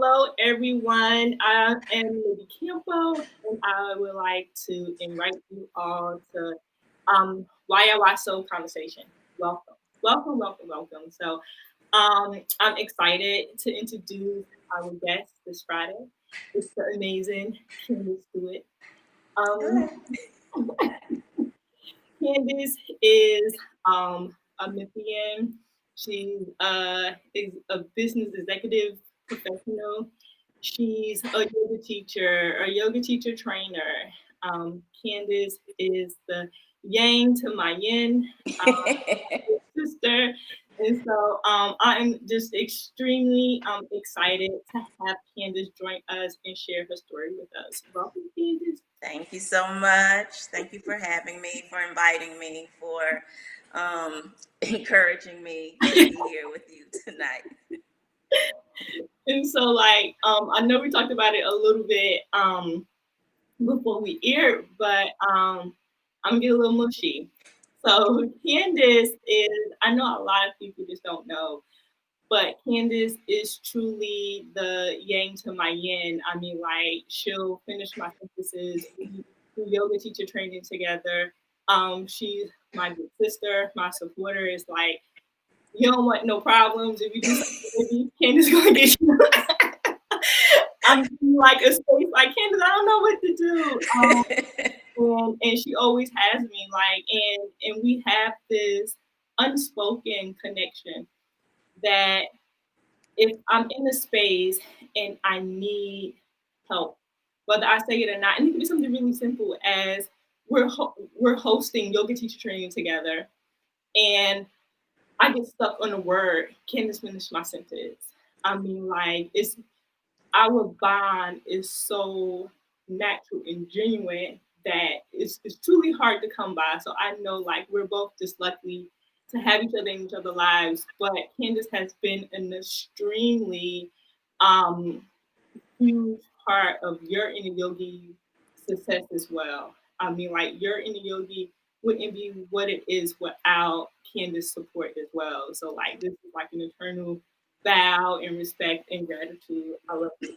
Hello, everyone. I am Lady Campo, and I would like to invite you all to YIY Soul Conversation. Welcome, welcome, welcome, welcome. I'm excited to introduce our guest this Friday. It's the amazing Kandace Stewart. Um, Hello. Kandace is a Memphian. She is a business executive professional. She's a yoga teacher trainer. Candace is the yang to my yin sister. And so I'm just extremely excited to have Candace join us and share her story with us. Welcome, Candace. Thank you so much. Thank you for having me, for inviting me, for encouraging me to be here with you tonight. And so, I know we talked about it a little bit before we aired, but I'm gonna get a little mushy. So, Candace is, I know a lot of people just don't know, but Candace is truly the yang to my yin. I mean, like, she'll finish my sentences. We do yoga teacher training together. She's my big sister, my supporter. Is like, you don't want no problems. If you do something with me, Candace gonna get you. I'm like a space like Candace. I don't know what to do. And she always has me like, and we have this unspoken connection that if I'm in a space and I need help, whether I say it or not, and it can be something really simple as we're hosting yoga teacher training together, and I get stuck on a word. Candace finish my sentence. I mean, like it's our bond is so natural and genuine that it's truly hard to come by. So I know like we're both just lucky to have each other in each other's lives. But Candace has been an extremely um, huge part of your inner yogi success as well. I mean, like your inner yogi wouldn't be what it is without Candace's support as well. So like this is like an eternal bow and respect and gratitude. I love you.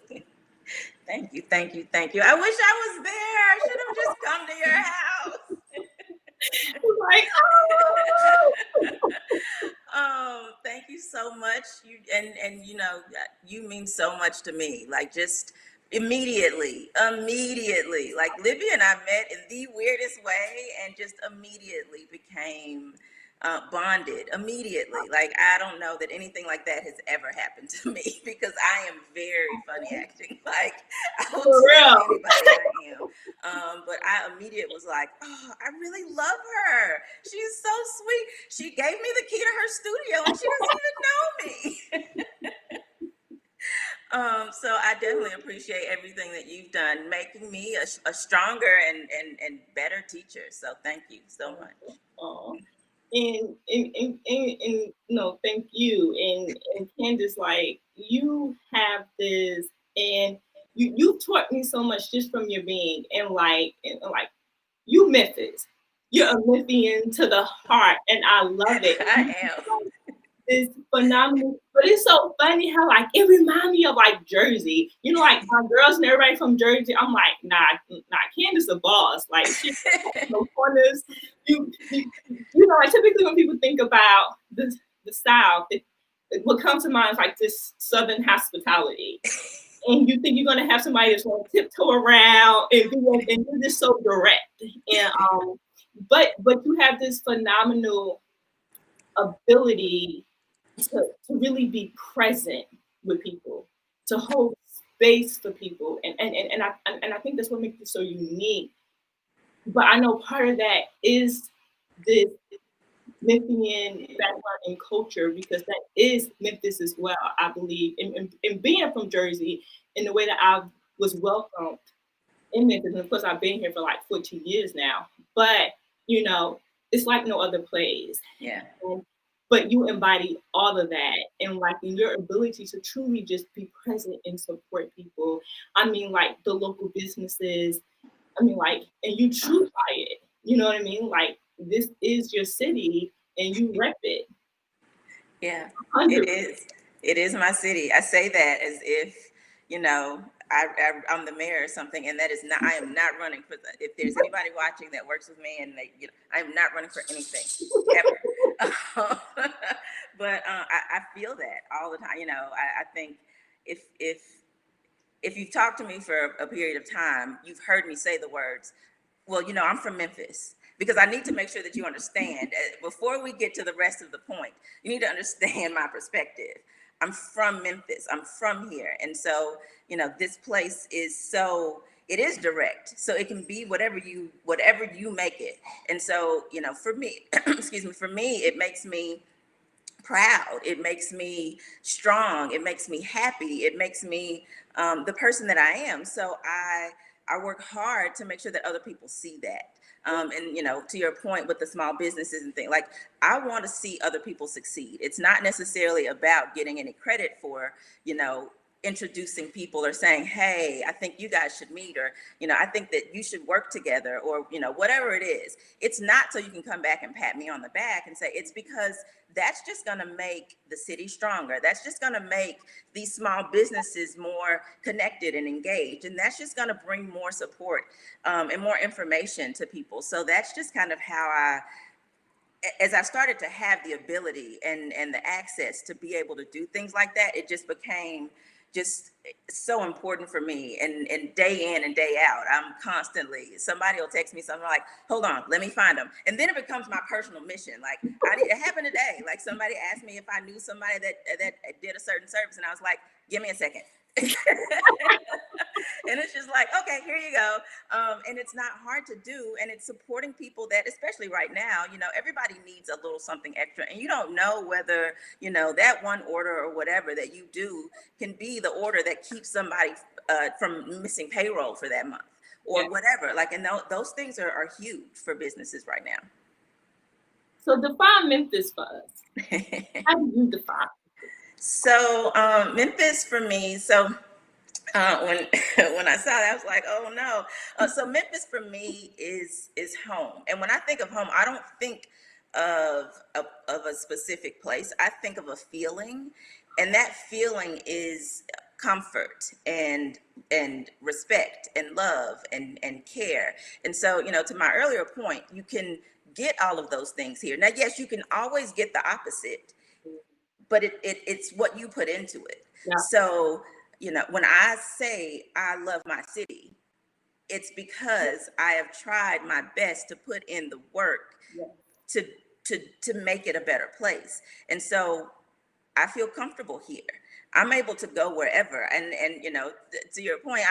Thank you, thank you, thank you. I wish I was there. I should have just come to your house. Like, Thank you so much. And you mean so much to me. Like just immediately. Like Libby and I met in the weirdest way and just immediately became bonded immediately. Like I don't know that anything like that has ever happened to me because I am very funny acting. Like I will for tell real. anybody I am. But I immediately was like, oh, I really love her. She's so sweet. She gave me the key to her studio and she doesn't even know me. So I definitely appreciate everything that you've done, making me a stronger and better teacher. So thank you so much. Oh. And no, thank you. And Candace, like you have this and you taught me so much just from your being and like you Memphis. You're a Memphian to the heart and I love it. I am. It's phenomenal. But it's so funny how like it reminds me of like Jersey. You know, like my girls and everybody from Jersey. I'm like, nah, Candace a boss. Like she no corners. You know, like typically when people think about the South, what comes to mind is like this Southern hospitality. And you think you're gonna have somebody that's gonna tiptoe around and you're just so direct. And but you have this phenomenal ability to really be present with people, to hold space for people. And I think that's what makes it so unique. But I know part of that is this Memphian background and culture because that is Memphis as well, I believe. And being from Jersey, in the way that I was welcomed in Memphis, and of course I've been here for like 14 years now, but you know, it's like no other place. Yeah. And, but you embody all of that and like in your ability to truly just be present and support people. I mean, like the local businesses, I mean, like, and you choose by it. You know what I mean? Like, this is your city and you rep it. Yeah, it 100%. is. It is my city. I say that as if, you know, I'm the mayor or something, and that is not, I am not running for the, if there's anybody watching that works with me and they, you know, I am not running for anything ever. But I feel that all the time. You know, I think if if if you've talked to me for a period of time, you've heard me say the words, well, you know, I'm from Memphis, because I need to make sure that you understand before we get to the rest of the point. You need to understand my perspective. I'm from Memphis. I'm from here. And so, you know, this place is so, it is direct. So it can be whatever you make it. And so, you know, for me, excuse me, for me, it makes me proud. It makes me strong. It makes me happy. It makes me the person that I am. So I work hard to make sure that other people see that. And you know, to your point with the small businesses and things, like I want to see other people succeed. It's not necessarily about getting any credit for, you know, introducing people or saying, hey, I think you guys should meet, or, you know, I think that you should work together, or, you know, whatever it is. It's not so you can come back and pat me on the back and say, it's because that's just going to make the city stronger. That's just going to make these small businesses more connected and engaged. And that's just going to bring more support and more information to people. So that's just kind of how as I started to have the ability and the access to be able to do things like that, it just became just so important for me. And day in and day out, I'm constantly, somebody will text me something like, hold on, let me find them. And then it becomes my personal mission. Like it happened today. Like somebody asked me if I knew somebody that did a certain service. And I was like, give me a second. And it's just like, okay, here you go. And it's not hard to do. And it's supporting people that, especially right now, you know, everybody needs a little something extra. And you don't know whether, you know, that one order or whatever that you do can be the order that keeps somebody from missing payroll for that month or whatever. Like, and those things are huge for businesses right now. So define Memphis for us. How do you define? So Memphis for me, so when when I saw that, I was like, oh no. So Memphis for me is home. And when I think of home, I don't think of a specific place. I think of a feeling, and that feeling is comfort and respect and love and care. And so, you know, to my earlier point, you can get all of those things here. Now, yes, you can always get the opposite, but it's what you put into it. Yeah. So, you know, when I say I love my city, it's because I have tried my best to put in the work to to make it a better place. And so I feel comfortable here. I'm able to go wherever. And you know, to your point,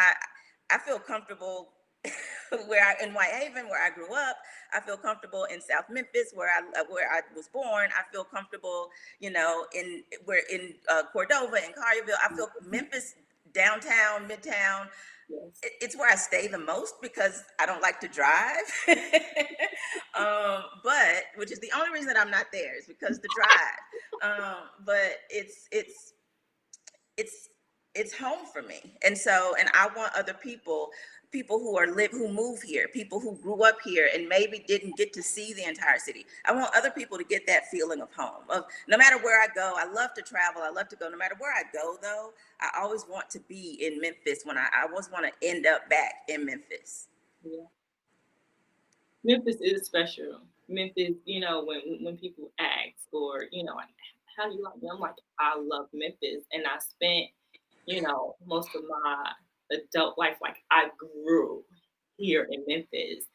I feel comfortable in Whitehaven, where I grew up. I feel comfortable in South Memphis, where I was born. I feel comfortable, you know, in Cordova and Collierville. I feel Memphis, downtown, midtown. It's where I stay the most because I don't like to drive. But which is the only reason that I'm not there is because the drive. But it's home for me. And so, and I want other people who move here, people who grew up here and maybe didn't get to see the entire city. I want other people to get that feeling of home, of no matter where I go. I love to travel. I love to go. No matter where I go though, I always want to be in Memphis. I always want to end up back in Memphis. Yeah. Memphis is special. Memphis, you know, when people ask, or, you know, like, how do you like me? I'm like, I love Memphis. And I spent, you know, most of my adult life, like I grew here in Memphis.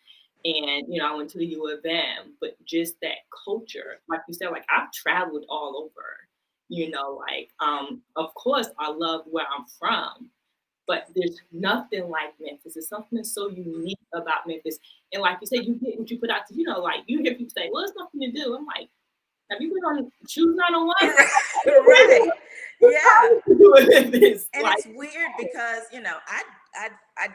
And, you know, I went to the U of M, but just that culture, like you said, like I've traveled all over, you know, like, of course I love where I'm from, but there's nothing like Memphis. There's something that's so unique about Memphis. And like you said, you get what you put out to, you know, like you hear people say, well, it's nothing to do. I'm like, have you been on Choose 901? Right. Yeah. This. And Like, it's weird because, you know, I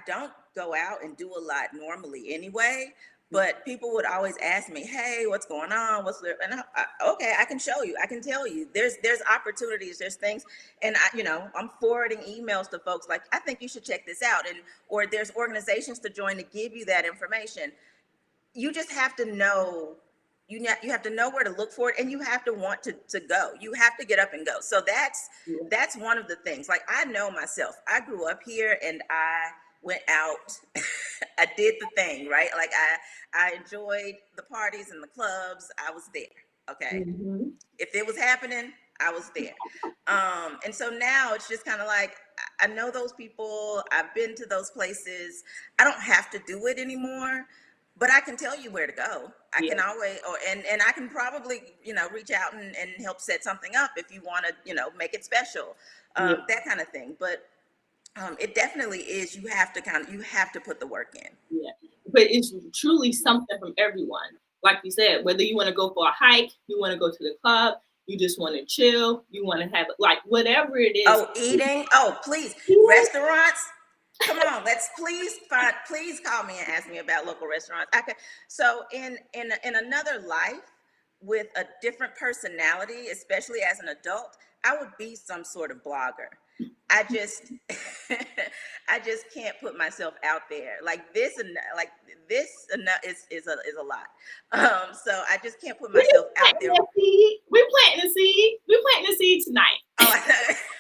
don't go out and do a lot normally anyway, but people would always ask me, hey, what's going on? What's there? And okay, I can show you. I can tell you. There's opportunities. There's things, and you know, I'm forwarding emails to folks like, I think you should check this out, and or there's organizations to join to give you that information. You just have to know you have to know where to look for it, and you have to want to go. You have to get up and go. So Yeah. that's one of the things. Like, I know myself. I grew up here and I went out. I did the thing, right? Like, I enjoyed the parties and the clubs. I was there. Okay. Mm-hmm. If it was happening, I was there. And so now it's just kind of like, I know those people, I've been to those places. I don't have to do it anymore, but I can tell you where to go. I Yeah. can always, and I can probably, reach out and help set something up if you want to, make it special, Yeah. that kind of thing. But it definitely is, you have to put the work in. Yeah. But it's truly something from everyone. Like you said, whether you want to go for a hike, you want to go to the club, you just want to chill, you want to have like whatever it is. Oh, eating. Oh, please. Yeah. Restaurants. Come on, let's please call me and ask me about local restaurants. Okay. So in another life with a different personality, especially as an adult, I would be some sort of blogger. I just I just can't put myself out there like this, and like this is a lot. So I just can't put We just myself out planting there. that seed. We're planting the seed. We're planting the seed tonight. Oh,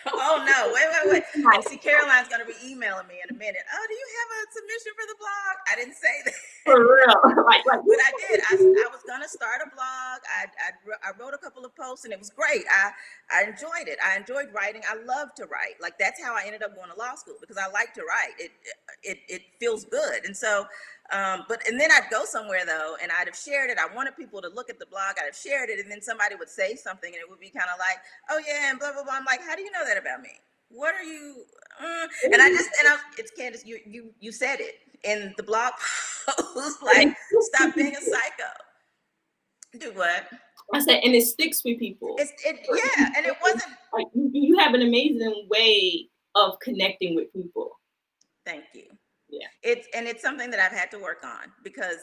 oh no, wait. And Tonight. see, Caroline's going to be emailing me in a minute. Oh, do you have a submission for the blog? I didn't say that. For real. like But I did. I was going to start a blog. I wrote a couple of posts and it was great. I enjoyed it. I enjoyed writing. I love to write. Like, that's how I ended up going to law school, because I like to write. It feels good. And so, and then I'd go somewhere though, and I'd have shared it. I wanted people to look at the blog. I'd have shared it, and then somebody would say something, and it would be kind of like, "Oh yeah," and blah blah blah. I'm like, "How do you know that about me? What are you?" It's Kandace. You said it in the blog post. Like, stop being a psycho. Do what? I said, and it sticks with people. Yeah, and it wasn't. Like you have an amazing way of connecting with people. Thank you. Yeah. It's something that I've had to work on, because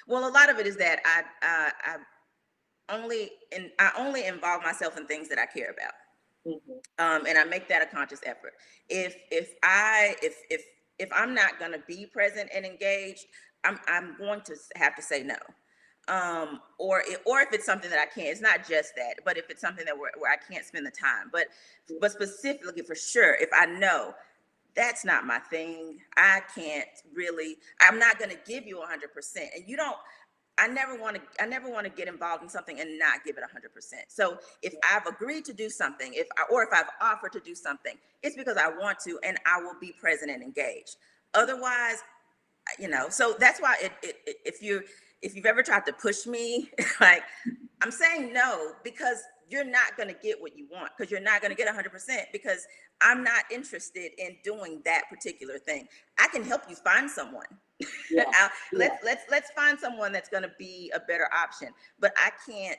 well, a lot of it is that I only involve myself in things that I care about. Mm-hmm. And I make that a conscious effort. If I'm not going to be present and engaged, I'm going to have to say no. Or if it's something that I can't, it's not just that, but if it's something that where I can't spend the time, but specifically, for sure, if I know that's not my thing, I'm not going to give you 100%. And I never want to get involved in something and not give it 100%. So if I've agreed to do something, if I've offered to do something, it's because I want to, and I will be present and engaged. Otherwise, so that's why if you've ever tried to push me, like, I'm saying no, because you're not going to get what you want, because you're not going to get 100%, because I'm not interested in doing that particular thing. I can help you find someone. Yeah. Let's find someone that's going to be a better option, but I can't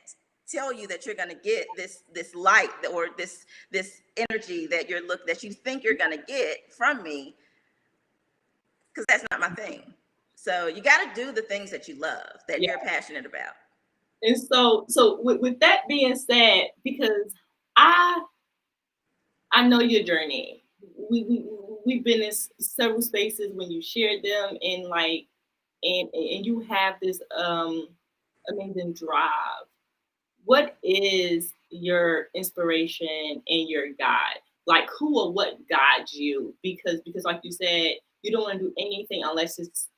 tell you that you're going to get this light or this energy that you think you're going to get from me, because that's not my thing. So you got to do the things that you love, that you're passionate about. And so with that being said, because I know your journey. We've been in several spaces when you shared them, and like and you have this amazing drive. What is your inspiration and your guide? Like, who or what guides you? Because like you said, you don't want to do anything unless it's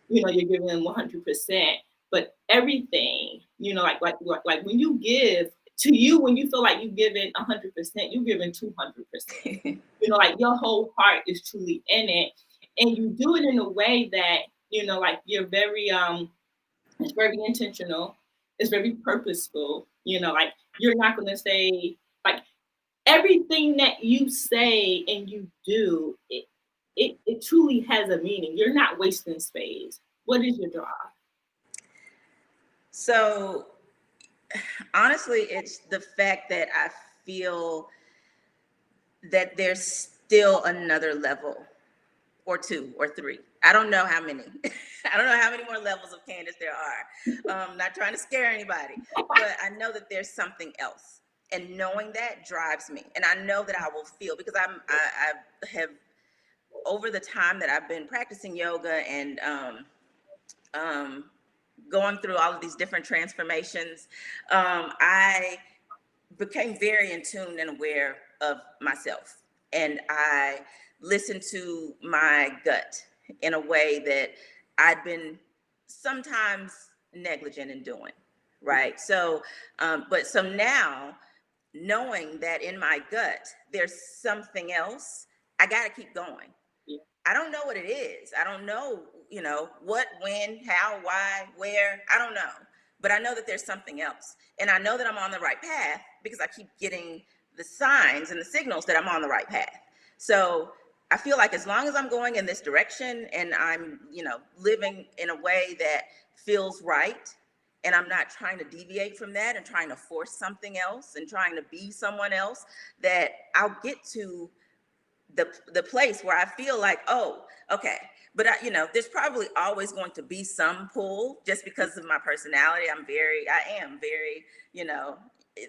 you're giving them 100%. But everything, like when you give to you, when you feel like you're giving 100%, you're giving 200%. Like your whole heart is truly in it, and you do it in a way that like you're very it's very intentional. It's very purposeful. Like you're not going to say like everything that you say and you do. It truly has a meaning. You're not wasting space. What is your drive? So honestly, it's the fact that I feel that there's still another level or two or three. I don't know how many. I don't know how many more levels of Kandace there are. Not trying to scare anybody, but I know that there's something else. And knowing that drives me. And I know that I will feel, because I have, over the time that I've been practicing yoga and going through all of these different transformations, I became very in tune and aware of myself. And I listened to my gut in a way that I'd been sometimes negligent in doing. Right. So, so now, knowing that in my gut, there's something else, I got to keep going. Yeah. I don't know what it is. I don't know, what, when, how, why, where. I don't know. But I know that there's something else. And I know that I'm on the right path because I keep getting the signs and the signals that I'm on the right path. So I feel like as long as I'm going in this direction and I'm, living in a way that feels right, and I'm not trying to deviate from that and trying to force something else and trying to be someone else, that I'll get to the place where I feel like, oh, okay. But there's probably always going to be some pull just because of my personality. I am very,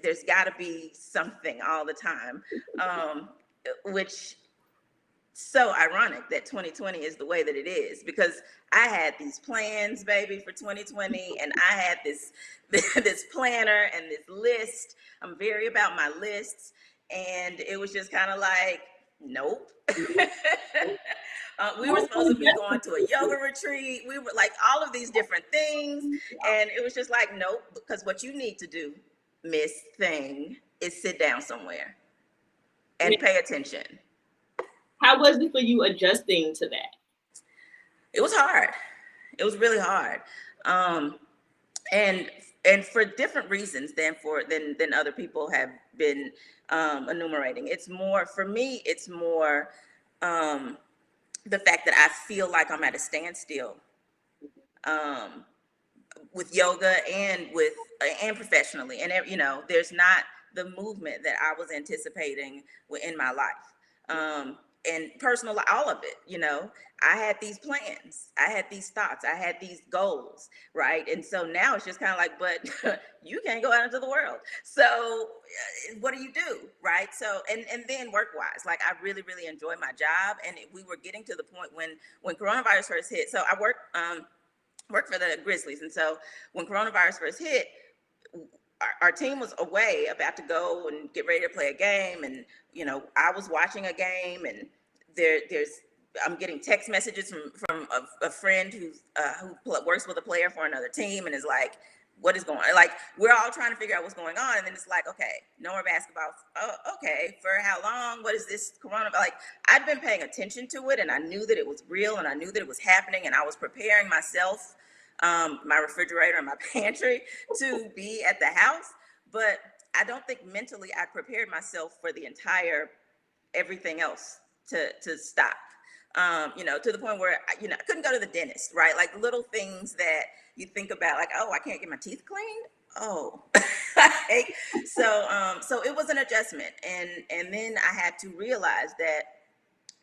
there's got to be something all the time, which so ironic that 2020 is the way that it is, because I had these plans, baby, for 2020, and I had this this planner and this list. I'm very about my lists, and it was just kind of like, nope. We were supposed to be going to a yoga retreat. We were like all of these different things, and it was just like, nope, because what you need to do, Miss Thing, is sit down somewhere and pay attention. How was it for you adjusting to that? It was hard. It was really hard, and for different reasons than other people have been enumerating. It's more for me. It's more the fact that I feel like I'm at a standstill with yoga and professionally, and there's not the movement that I was anticipating in my life. And personal, all of it, I had these plans, I had these thoughts, I had these goals, right? And so now it's just kind of like, but you can't go out into the world. So what do you do, right? So, and then work-wise, like I really, really enjoy my job. And we were getting to the point when coronavirus first hit. So I work for the Grizzlies. And so when coronavirus first hit, our team was away about to go and get ready to play a game. And, I was watching a game, and I'm getting text messages from a friend who works with a player for another team and is like, what is going on? Like, we're all trying to figure out what's going on. And then it's like, okay, no more basketball. Oh, okay. For how long? What is this coronavirus? Like, I'd been paying attention to it, and I knew that it was real, and I knew that it was happening, and I was preparing myself, my refrigerator and my pantry, to be at the house. But I don't think mentally I prepared myself for the entire everything else to stop. To the point where I couldn't go to the dentist, right? Like little things that you think about, like, oh, I can't get my teeth cleaned. Oh, so it was an adjustment, and then I had to realize that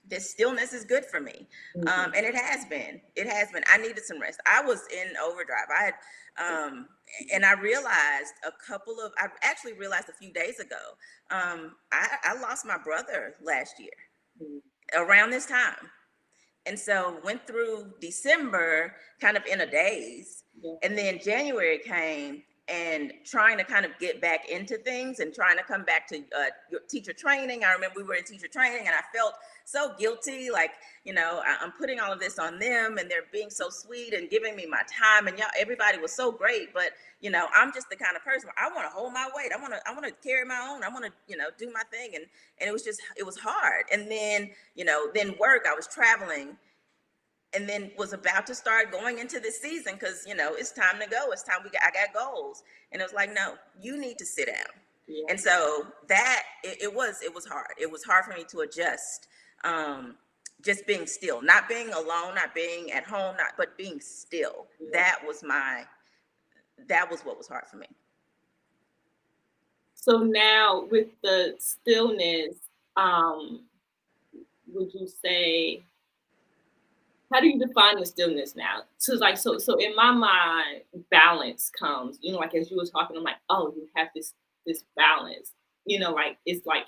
this stillness is good for me. And it has been. I needed some rest. I was in overdrive. And I realized I actually realized a few days ago, I lost my brother last year around this time. And so went through December kind of in a daze. Yeah. And then January came, and trying to kind of get back into things and trying to come back to teacher training. I remember we were in teacher training, and I felt so guilty. Like, I'm putting all of this on them, and they're being so sweet and giving me my time, and everybody was so great. But, I'm just the kind of person where I want to hold my weight. I want to carry my own. I want to, do my thing. And it was hard. And then, then work, I was traveling, and then was about to start going into this season because it's time to go. It's time I got goals, and it was like, no, you need to sit down. Yeah. And so that it was hard. It was hard for me to adjust, just being still, not being alone, not being at home, but being still. Yeah. That was what was hard for me. So now with the stillness, would you say? How do you define the stillness now? So in my mind, balance comes, like as you were talking, I'm like, oh, you have this balance, like it's like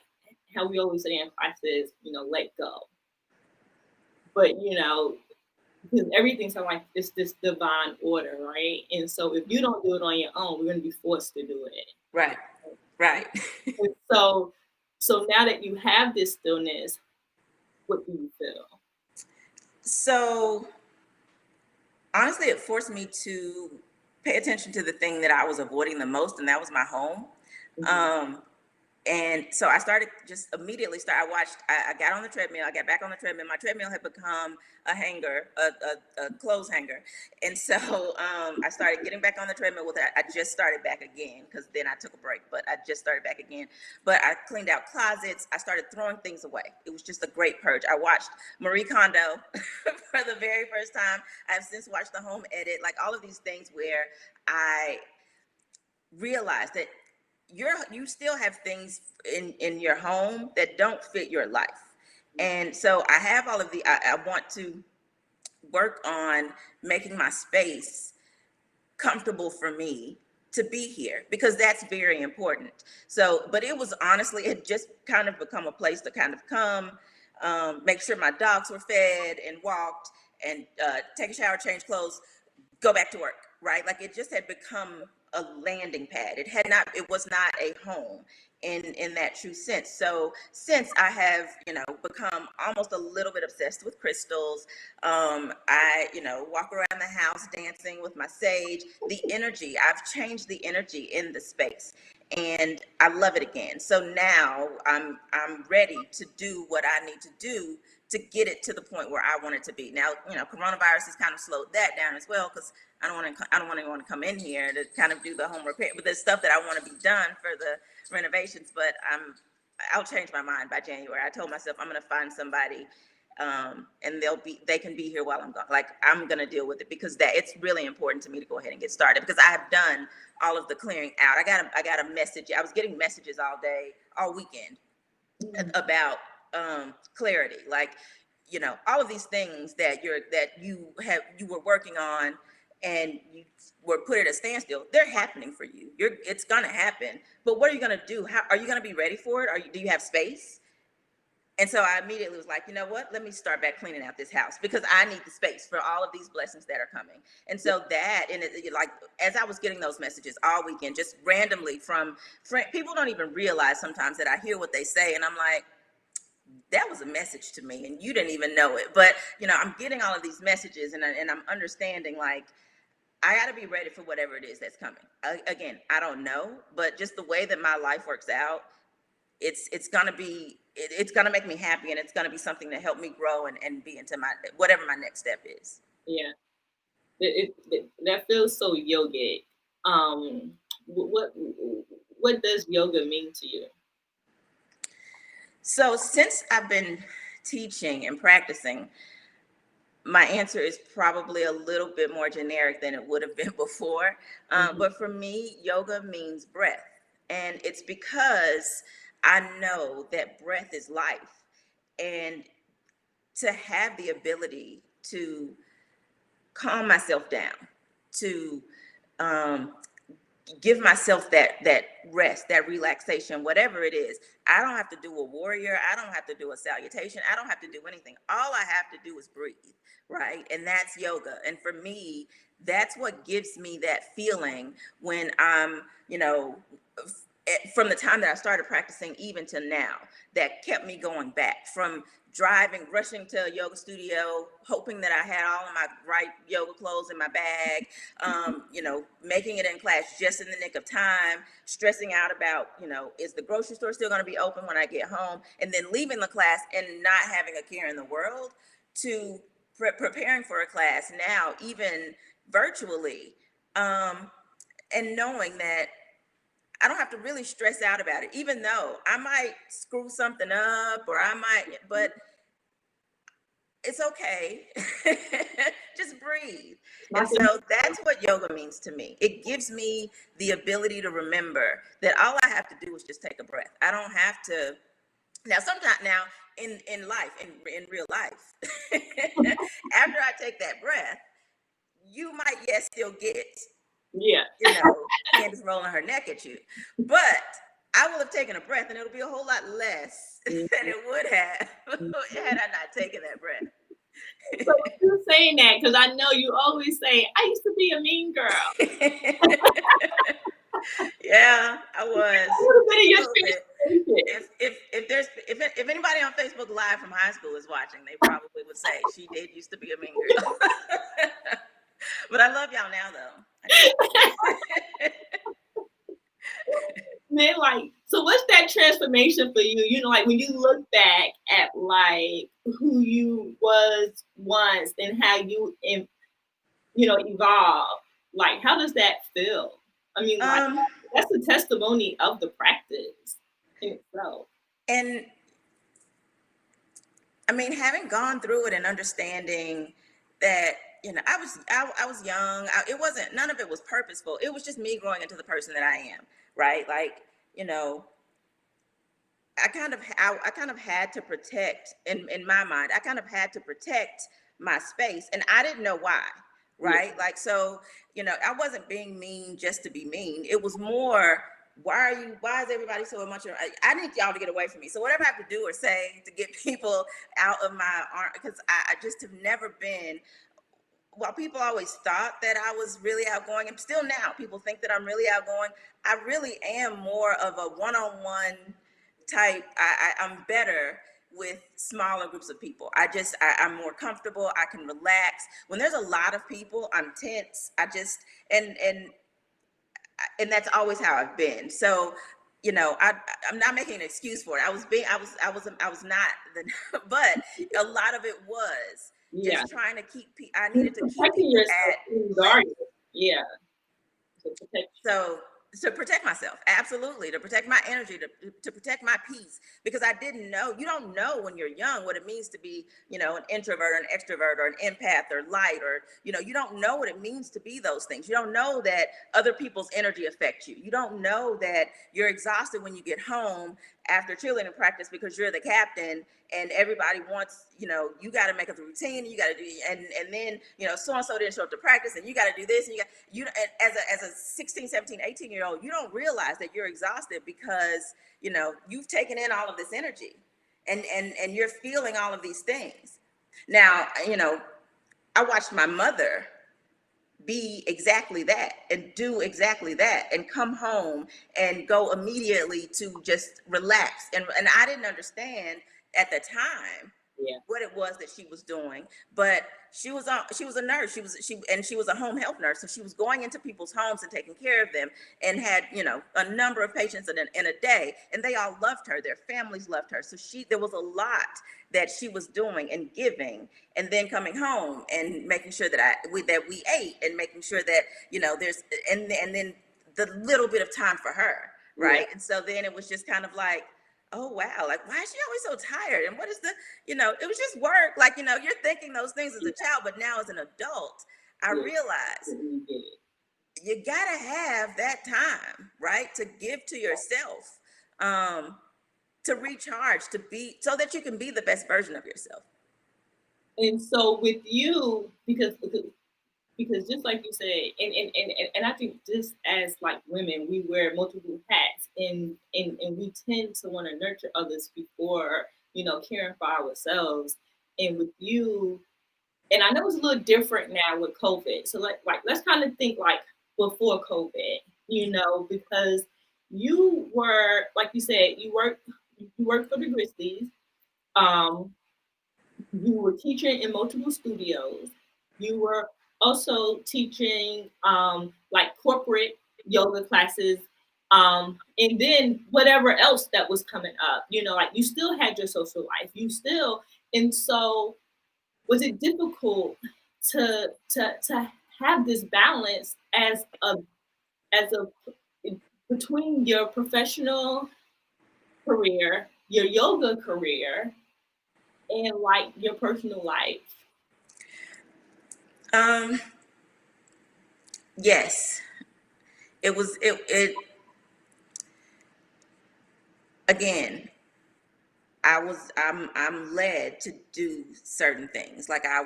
how we always say in classes, let go. But because everything sounds like it's this divine order, right? And so if you don't do it on your own, we're going to be forced to do it. Right. Right. And so now that you have this stillness, what do you feel? So honestly, it forced me to pay attention to the thing that I was avoiding the most, and that was my home. Mm-hmm. Um, And so I started just immediately I watched, I got on the treadmill, I got back on the treadmill. My treadmill had become a hanger, a clothes hanger. And so I started getting back on the treadmill with it. I just started back again because then I took a break, but I just started back again. But I cleaned out closets. I started throwing things away. It was just a great purge. I watched Marie Kondo for the very first time. I've since watched The Home Edit, like all of these things where I realized that you still have things in your home that don't fit your life. And so I have all of I want to work on making my space comfortable for me to be here because that's very important. So, but it was honestly, it just kind of become a place to kind of come, make sure my dogs were fed and walked, and take a shower, change clothes, go back to work, right? Like it just had become a landing pad. It was not a home in that true sense. So since I have, become almost a little bit obsessed with crystals, I, walk around the house dancing with my sage, the energy, I've changed the energy in the space and I love it again. So now I'm ready to do what I need to do to get it to the point where I want it to be. Now, coronavirus has kind of slowed that down as well because I don't want anyone to come in here to kind of do the home repair. But there's stuff that I want to be done for the renovations. But I'll change my mind by January. I told myself I'm going to find somebody, and they can be here while I'm gone. Like I'm going to deal with it because it's really important to me to go ahead and get started because I have done all of the clearing out. I got a message. I was getting messages all day, all weekend about clarity, like all of these things that you were working on and you were put at a standstill. They're happening for you. It's gonna happen, but what are you gonna do? How are you gonna be ready for it? Do you have space? And so I immediately was like, you know what, let me start back cleaning out this house because I need the space for all of these blessings that are coming. And so like as I was getting those messages all weekend, just randomly from people don't even realize sometimes that I hear what they say and I'm like, that was a message to me and you didn't even know it. But I'm getting all of these messages and I'm understanding like I got to be ready for whatever it is that's coming. Again, I don't know, but just the way that my life works out, it's gonna make me happy and it's gonna be something to help me grow and be into my whatever my next step is. Yeah, that feels so yogic. What does yoga mean to you? So since I've been teaching and practicing, my answer is probably a little bit more generic than it would have been before. But for me, yoga means breath. And it's because I know that breath is life. And to have the ability to calm myself down, to um, give myself that rest, that relaxation, whatever it is. I don't have to do a warrior. I don't have to do a salutation. I don't have to do anything. All I have to do is breathe, right? And that's yoga. And for me, that's what gives me that feeling when I'm, from the time that I started practicing even to now, that kept me going back from driving, rushing to a yoga studio, hoping that I had all of my right yoga clothes in my bag, making it in class just in the nick of time, stressing out about, is the grocery store still going to be open when I get home? And then leaving the class and not having a care in the world to preparing for a class now, even virtually, and knowing that I don't have to really stress out about it, even though I might screw something up but it's okay. Just breathe. And so that's what yoga means to me. It gives me the ability to remember that all I have to do is just take a breath. I don't have to. Now, sometimes in life, in real life, after I take that breath, you might, yes, still get, Yeah. Kandace rolling her neck at you. But I will have taken a breath and it'll be a whole lot less than it would have had I not taken that breath. So you saying that because I know you always say, "I used to be a mean girl." Yeah, I A was little bit just of a your little bit. transformation. If anybody on Facebook Live from high school is watching, they probably would say she did used to be a mean girl. But I love y'all now, though. I do. Man, like, so what's that transformation for you? You know, like when you look back at like who you was once and how you, evolve. Like, how does that feel? I mean, like, um, that's a testimony of the practice in itself. and I mean, having gone through it and understanding that, I was young. It wasn't, none of it was purposeful. It was just me growing into the person that I am, right? Like, you know, I kind of had to protect, in my mind, I kind of had to protect my space, and I didn't know why, Yeah. right? Like, so, I wasn't being mean just to be mean. It was more, why is everybody so much, I need y'all to get away from me. So whatever I have to do or say to get people out of my arm, because I just have never been, while people always thought that I was really outgoing, and still now people think that I'm really outgoing, I really am more of a one-on-one type. I'm better with smaller groups of people. I'm more comfortable. I can relax. When there's a lot of people, I'm tense. And that's always how I've been. So, I'm not making an excuse for it. I was not, but a lot of it was Yeah. just trying to I You're needed to keep protecting people yourself at in bay. guarding. Yeah. To protect So to protect myself, absolutely, to protect my energy, to protect my peace, because I didn't know. You don't know when you're young what it means to be, an introvert or an extrovert or an empath or light, or, you don't know what it means to be those things. You don't know that other people's energy affects you. You don't know that you're exhausted when you get home after cheerleading practice because you're the captain and everybody wants, you got to make up the routine, you got to do, and then, so and so didn't show up to practice, and you got to do this, and as a 16, 17, 18 year old, you don't realize that you're exhausted because, you've taken in all of this energy, and you're feeling all of these things. Now, I watched my mother be exactly that and do exactly that and come home and go immediately to just relax, and I didn't understand at the time yeah. what it was that she was doing, but she was a nurse. She was a home health nurse, so she was going into people's homes and taking care of them, and had, a number of patients in a day, and they all loved her, their families loved her. So there was a lot that she was doing and giving, and then coming home and making sure that we ate, and making sure that, there's, and then the little bit of time for her, Yeah. right? And so then it was just kind of like, oh wow, like, why is she always so tired, and what is the, it was just work, like, you're thinking those things as a child, but now as an adult, I Yeah. realize You get it. you gotta have that time, right, to give to yourself, um to recharge, to be, so that you can be the best version of yourself. And so with you, because just like you said, and I think just as like women, we wear multiple hats, and we tend to want to nurture others before, caring for ourselves. And with you, and I know it's a little different now with COVID. So like let's kind of think like before COVID, because you were, like you said, you worked for the Grizzlies. Um, you were teaching in multiple studios. You were also teaching like corporate yoga classes, and then whatever else that was coming up. Like you still had your social life. And so was it difficult to have this balance as a between your professional career, your yoga career, and like your personal life? um yes, it again, I'm led to do certain things. Like, I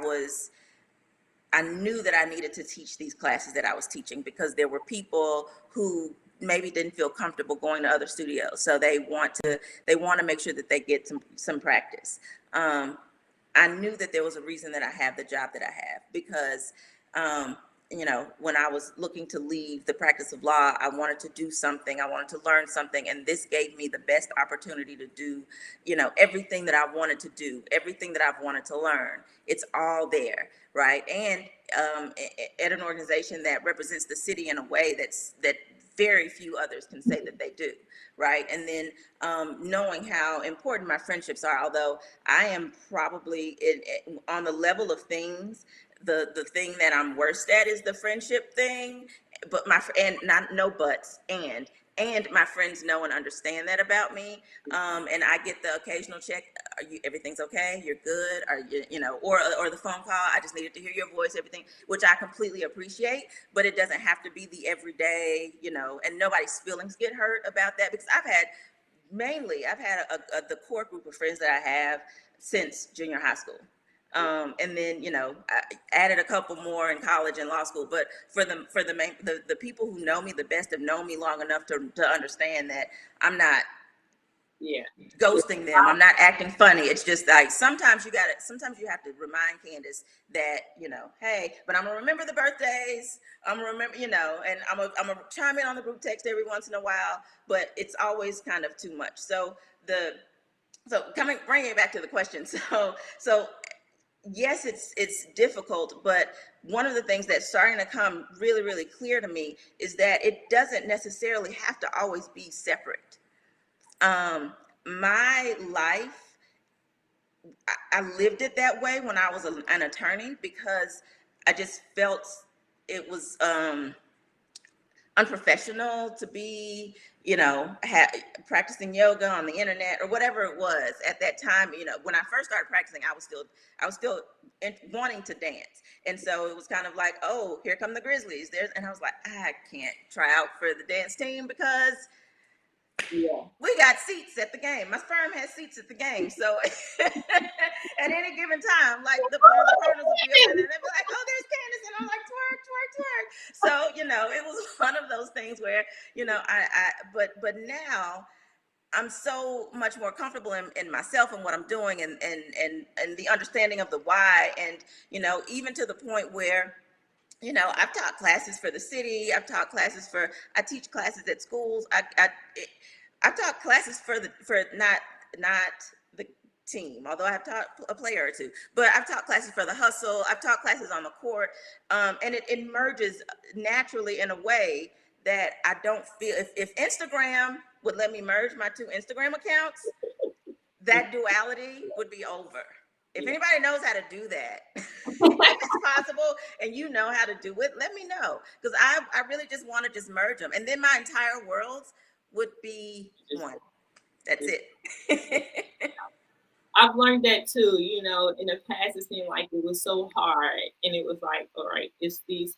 knew that I needed to teach these classes that I was teaching, because there were people who maybe didn't feel comfortable going to other studios, so they want to make sure that they get some practice. I knew that there was a reason that I have the job that I have, because, um, when I was looking to leave the practice of law, I wanted to do something, I wanted to learn something, and this gave me the best opportunity to do, everything that I wanted to do, everything that I've wanted to learn. It's all there, right? And at an organization that represents the city in a way that very few others can say that they do, right? And then knowing how important my friendships are, although I am probably on the level of things, the thing that I'm worst at is the friendship thing. But and not no buts, and my friends know and understand that about me. And I get the occasional check: are you, everything's okay? You're good? Are you, or the phone call: I just needed to hear your voice, everything, which I completely appreciate. But it doesn't have to be the everyday, and nobody's feelings get hurt about that, because I've had the core group of friends that I have since junior high school. And then, I added a couple more in college and law school. But the people who know me the best have known me long enough to understand that I'm not Yeah. ghosting them. I'm not acting funny. It's just like sometimes you have to remind Kandace that, hey, but I'm gonna remember the birthdays. I'm gonna remember, and I'm gonna chime in on the group text every once in a while, but it's always kind of too much. So bringing it back to the question. So yes, it's difficult, but one of the things that's starting to come really, really clear to me is that it doesn't necessarily have to always be separate. My life, I lived it that way when I was an attorney, because I just felt it was unprofessional to be, practicing yoga on the internet or whatever it was at that time. When I first started practicing, I was still wanting to dance, and so it was kind of like, oh, here come the Grizzlies. And I was like, I can't try out for the dance team because Yeah. we got seats at the game. My firm has seats at the game. So at any given time, like the partners will be up there and they'll be like, oh, there's Kandace. And I'm like, twerk, twerk, twerk. So, it was one of those things where, but now I'm so much more comfortable in myself and what I'm doing, and the understanding of the why. And, even to the point where, I've taught classes for the city. I teach classes at schools. I've taught classes for not the team, although I've taught a player or two, but I've taught classes for the hustle. I've taught classes on the court. And it emerges naturally in a way that I don't feel, if Instagram would let me merge my two Instagram accounts, that duality would be over. If anybody knows how to do that, if it's possible and you know how to do it, let me know. Because I really just want to just merge them. And then my entire worlds would be one. That's it. I've learned that too. In the past, it seemed like it was so hard, and it was like, all right, it's these.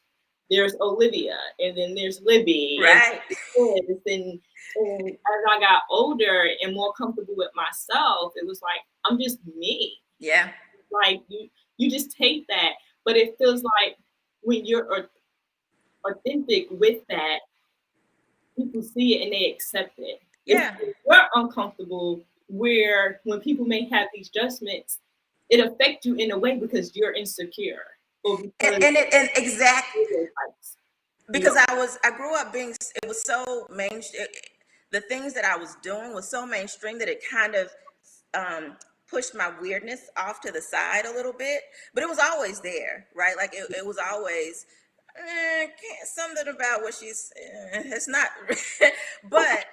There's Olivia, and then there's Libby, right? And as I got older and more comfortable with myself, it was like I'm just me. Yeah. Like you just take that, but it feels like when you're authentic with that, people see it and they accept it. Yeah. If you're uncomfortable, where when people may have these judgments, it affects you in a way because you're insecure. Or because and exactly because I grew up being, it was so mainstream. The things that I was doing was so mainstream that it kind of pushed my weirdness off to the side a little bit, but it was always there, right? Like it was always something about what she's. It's not, but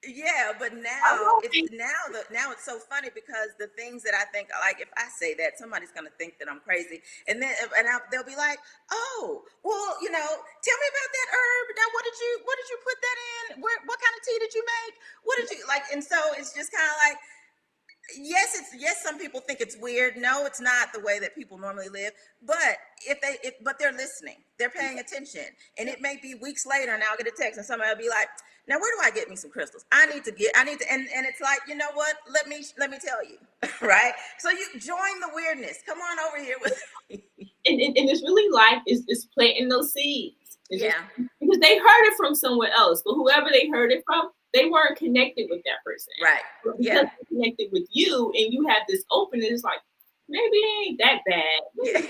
yeah, but now it's so funny because the things that I think, like, if I say that, somebody's gonna think that I'm crazy, and then they'll be like, oh, well, tell me about that herb. Now, what did you put that in? What kind of tea did you make? What did you like? And so it's just kind of like, yes, some people think it's weird. No, it's not the way that people normally live. But but they're listening, they're paying attention, and it may be weeks later, and I'll get a text, and somebody will be like, "Now, where do I get me some crystals? I need to," and it's like, you know what? Let me tell you, right? So you join the weirdness. Come on over here with me. And it's really life is planting those seeds. Yeah. Because they heard it from somewhere else, but whoever they heard it from, they weren't connected with that person. Right. But because Yeah. they're connected with you and you have this openness, it's like, maybe it ain't that bad. Yeah.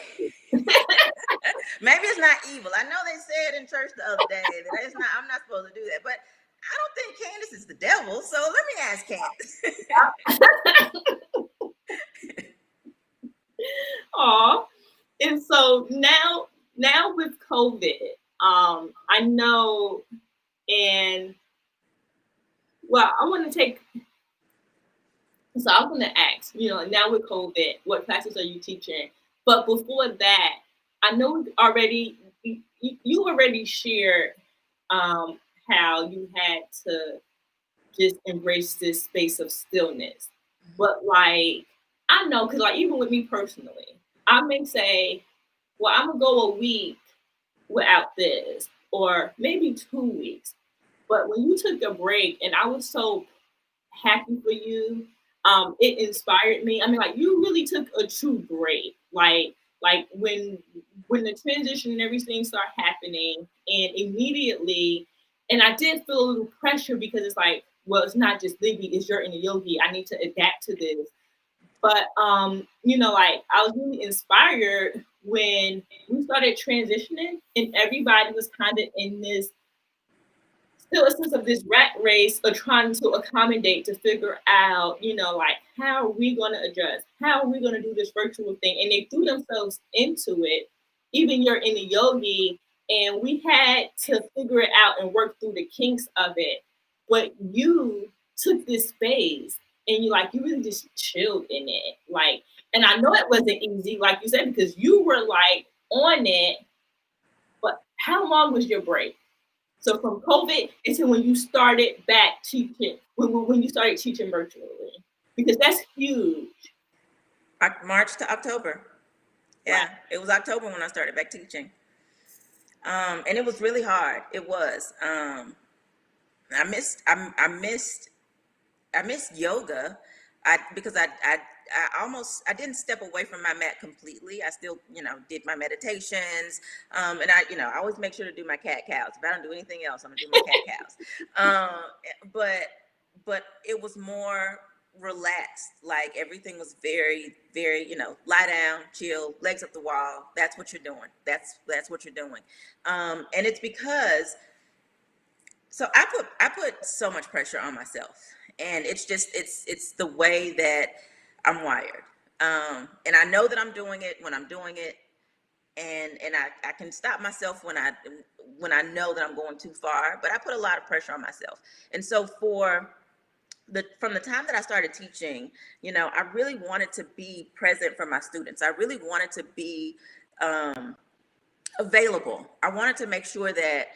Maybe it's not evil. I know they said in church the other day that it's not. I'm not supposed to do that, but I don't think Kandace is the devil. So let me ask Kandace. Aw. And so now with COVID, I know, and well, I want to take. So I was going to ask, now with COVID, what classes are you teaching? But before that, I know already you already shared how you had to just embrace this space of stillness. But like, I know, because like even with me personally, I may say, well, I'm gonna go a week without this, or maybe 2 weeks. But when you took a break, and I was so happy for you, it inspired me. I mean, like you really took a true break. Like when the transition and everything started happening, and immediately, and I did feel a little pressure because it's like, well, it's not just Libby, it's your inner Yogi. I need to adapt to this. But like I was really inspired when we started transitioning and everybody was kind of in this still a sense of this rat race of trying to accommodate to figure out, like how are we going to adjust? How are we going to do this virtual thing? And they threw themselves into it. Even you're in the yogi, and we had to figure it out and work through the kinks of it. But you took this space and you really just chilled in it. Like, and I know it wasn't easy, like you said, because you were like on it. But how long was your break? So from COVID until when you started back teaching, when you started teaching virtually, because that's huge. March to October. Yeah, Right. it was October when I started back teaching. And it was really hard. It was. I missed yoga. I didn't step away from my mat completely. I still, did my meditations. And I always make sure to do my cat cows. If I don't do anything else, I'm gonna do my cat cows. But it was more relaxed. Like everything was very, very, lie down, chill, legs up the wall. That's what you're doing. That's what you're doing. And it's because so I put so much pressure on myself, and it's the way that I'm wired. And I know that I'm doing it when I'm doing it, and I can stop myself when I know that I'm going too far. But I put a lot of pressure on myself, and so from the time that I started teaching, I really wanted to be present for my students. I really wanted to be available. I wanted to make sure that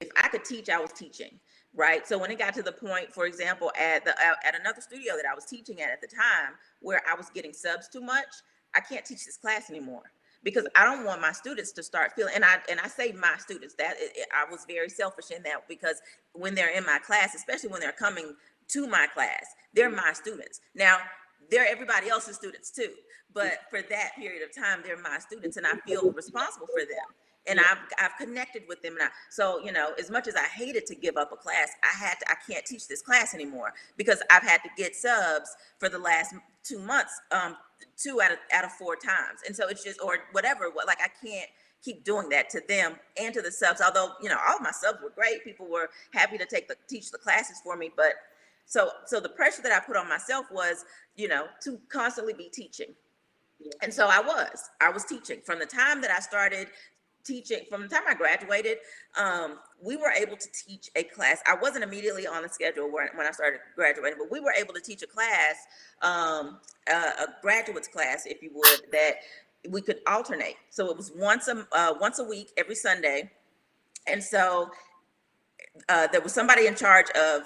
if I could teach, I was teaching, right? So when it got to the point, for example, at another studio that I was teaching at the time, where I was getting subs too much, I can't teach this class anymore because I don't want my students to start feeling. And I say my students, I was very selfish in that, because when they're in my class, especially when they're coming to my class, they're my students. Now they're everybody else's students too, but for that period of time, they're my students, and I feel responsible for them. And I've connected with them. So, as much as I hated to give up a class, I can't teach this class anymore because I've had to get subs for the last 2 months, 2 out of 4 times. And so it's just, or whatever, like I can't keep doing that to them and to the subs. Although, all of my subs were great. People were happy to teach the classes for me. But so the pressure that I put on myself was, to constantly be teaching. And so I was teaching from the time that I started teaching. From the time I graduated, we were able to teach a class. I wasn't immediately on the schedule when I started graduating, but we were able to teach a class, a graduate's class, if you would, that we could alternate. So it was once a week, every Sunday. And so there was somebody in charge of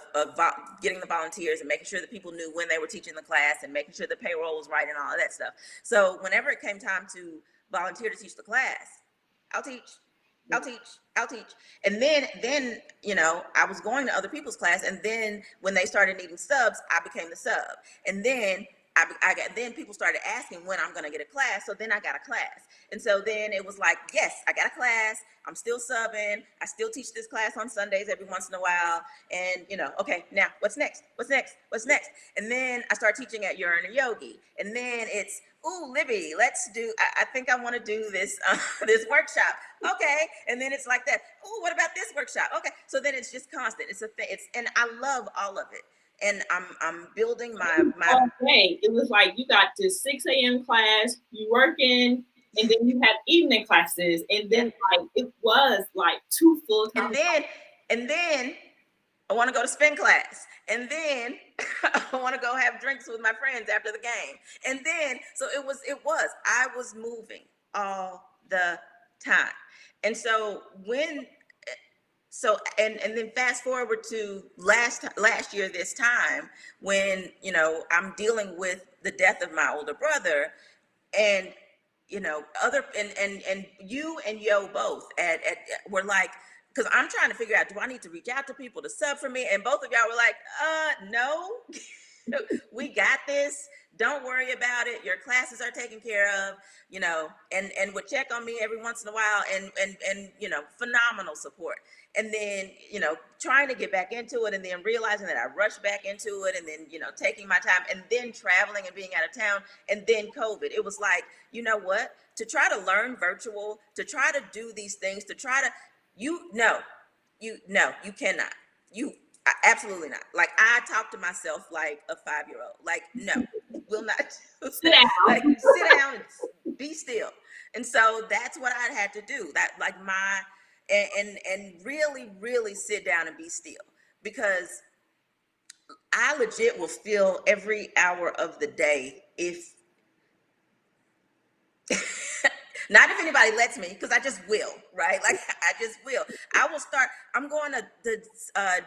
getting the volunteers and making sure that people knew when they were teaching the class and making sure the payroll was right and all of that stuff. So whenever it came time to volunteer to teach the class, I'll teach. And then, I was going to other people's class. And then when they started needing subs, I became the sub. And then then people started asking when I'm going to get a class. So then I got a class. And so then it was like, yes, I got a class. I'm still subbing. I still teach this class on Sundays every once in a while. And, okay, now what's next? What's next? What's next? And then I start teaching at Yogi. And then it's, ooh, Libby, let's do, I think I want to do this, this workshop. Okay. And then it's like that. Ooh, what about this workshop? Okay. So then it's just constant. It's a thing. And I love all of it. And I'm building my all day. It was like you got this 6 a.m. class, you working, and then you had evening classes, and then like it was like 2 full time. And then I want to go to spin class, and then I want to go have drinks with my friends after the game, and then so it was I was moving all the time, and so and then fast forward to last year this time when I'm dealing with the death of my older brother, and other and you and Yo both at were like, because I'm trying to figure out, do I need to reach out to people to sub for me? And both of y'all were like, no, we got this. Don't worry about it. Your classes are taken care of, and would check on me every once in a while, and phenomenal support. And then, trying to get back into it, and then realizing that I rushed back into it, and then, taking my time, and then traveling and being out of town, and then COVID. It was like, you know what? To try to learn virtual, to try to do these things, to try to, you cannot. Absolutely not. Like, I talk to myself like a 5-year-old. Like, no, will not. Sit down. Like, sit down and be still. And so that's what I had to do. That, like, and really, really sit down and be still, because I legit will feel every hour of the day if not if anybody lets me, because I just will, right? Like, I just will. I'm going to the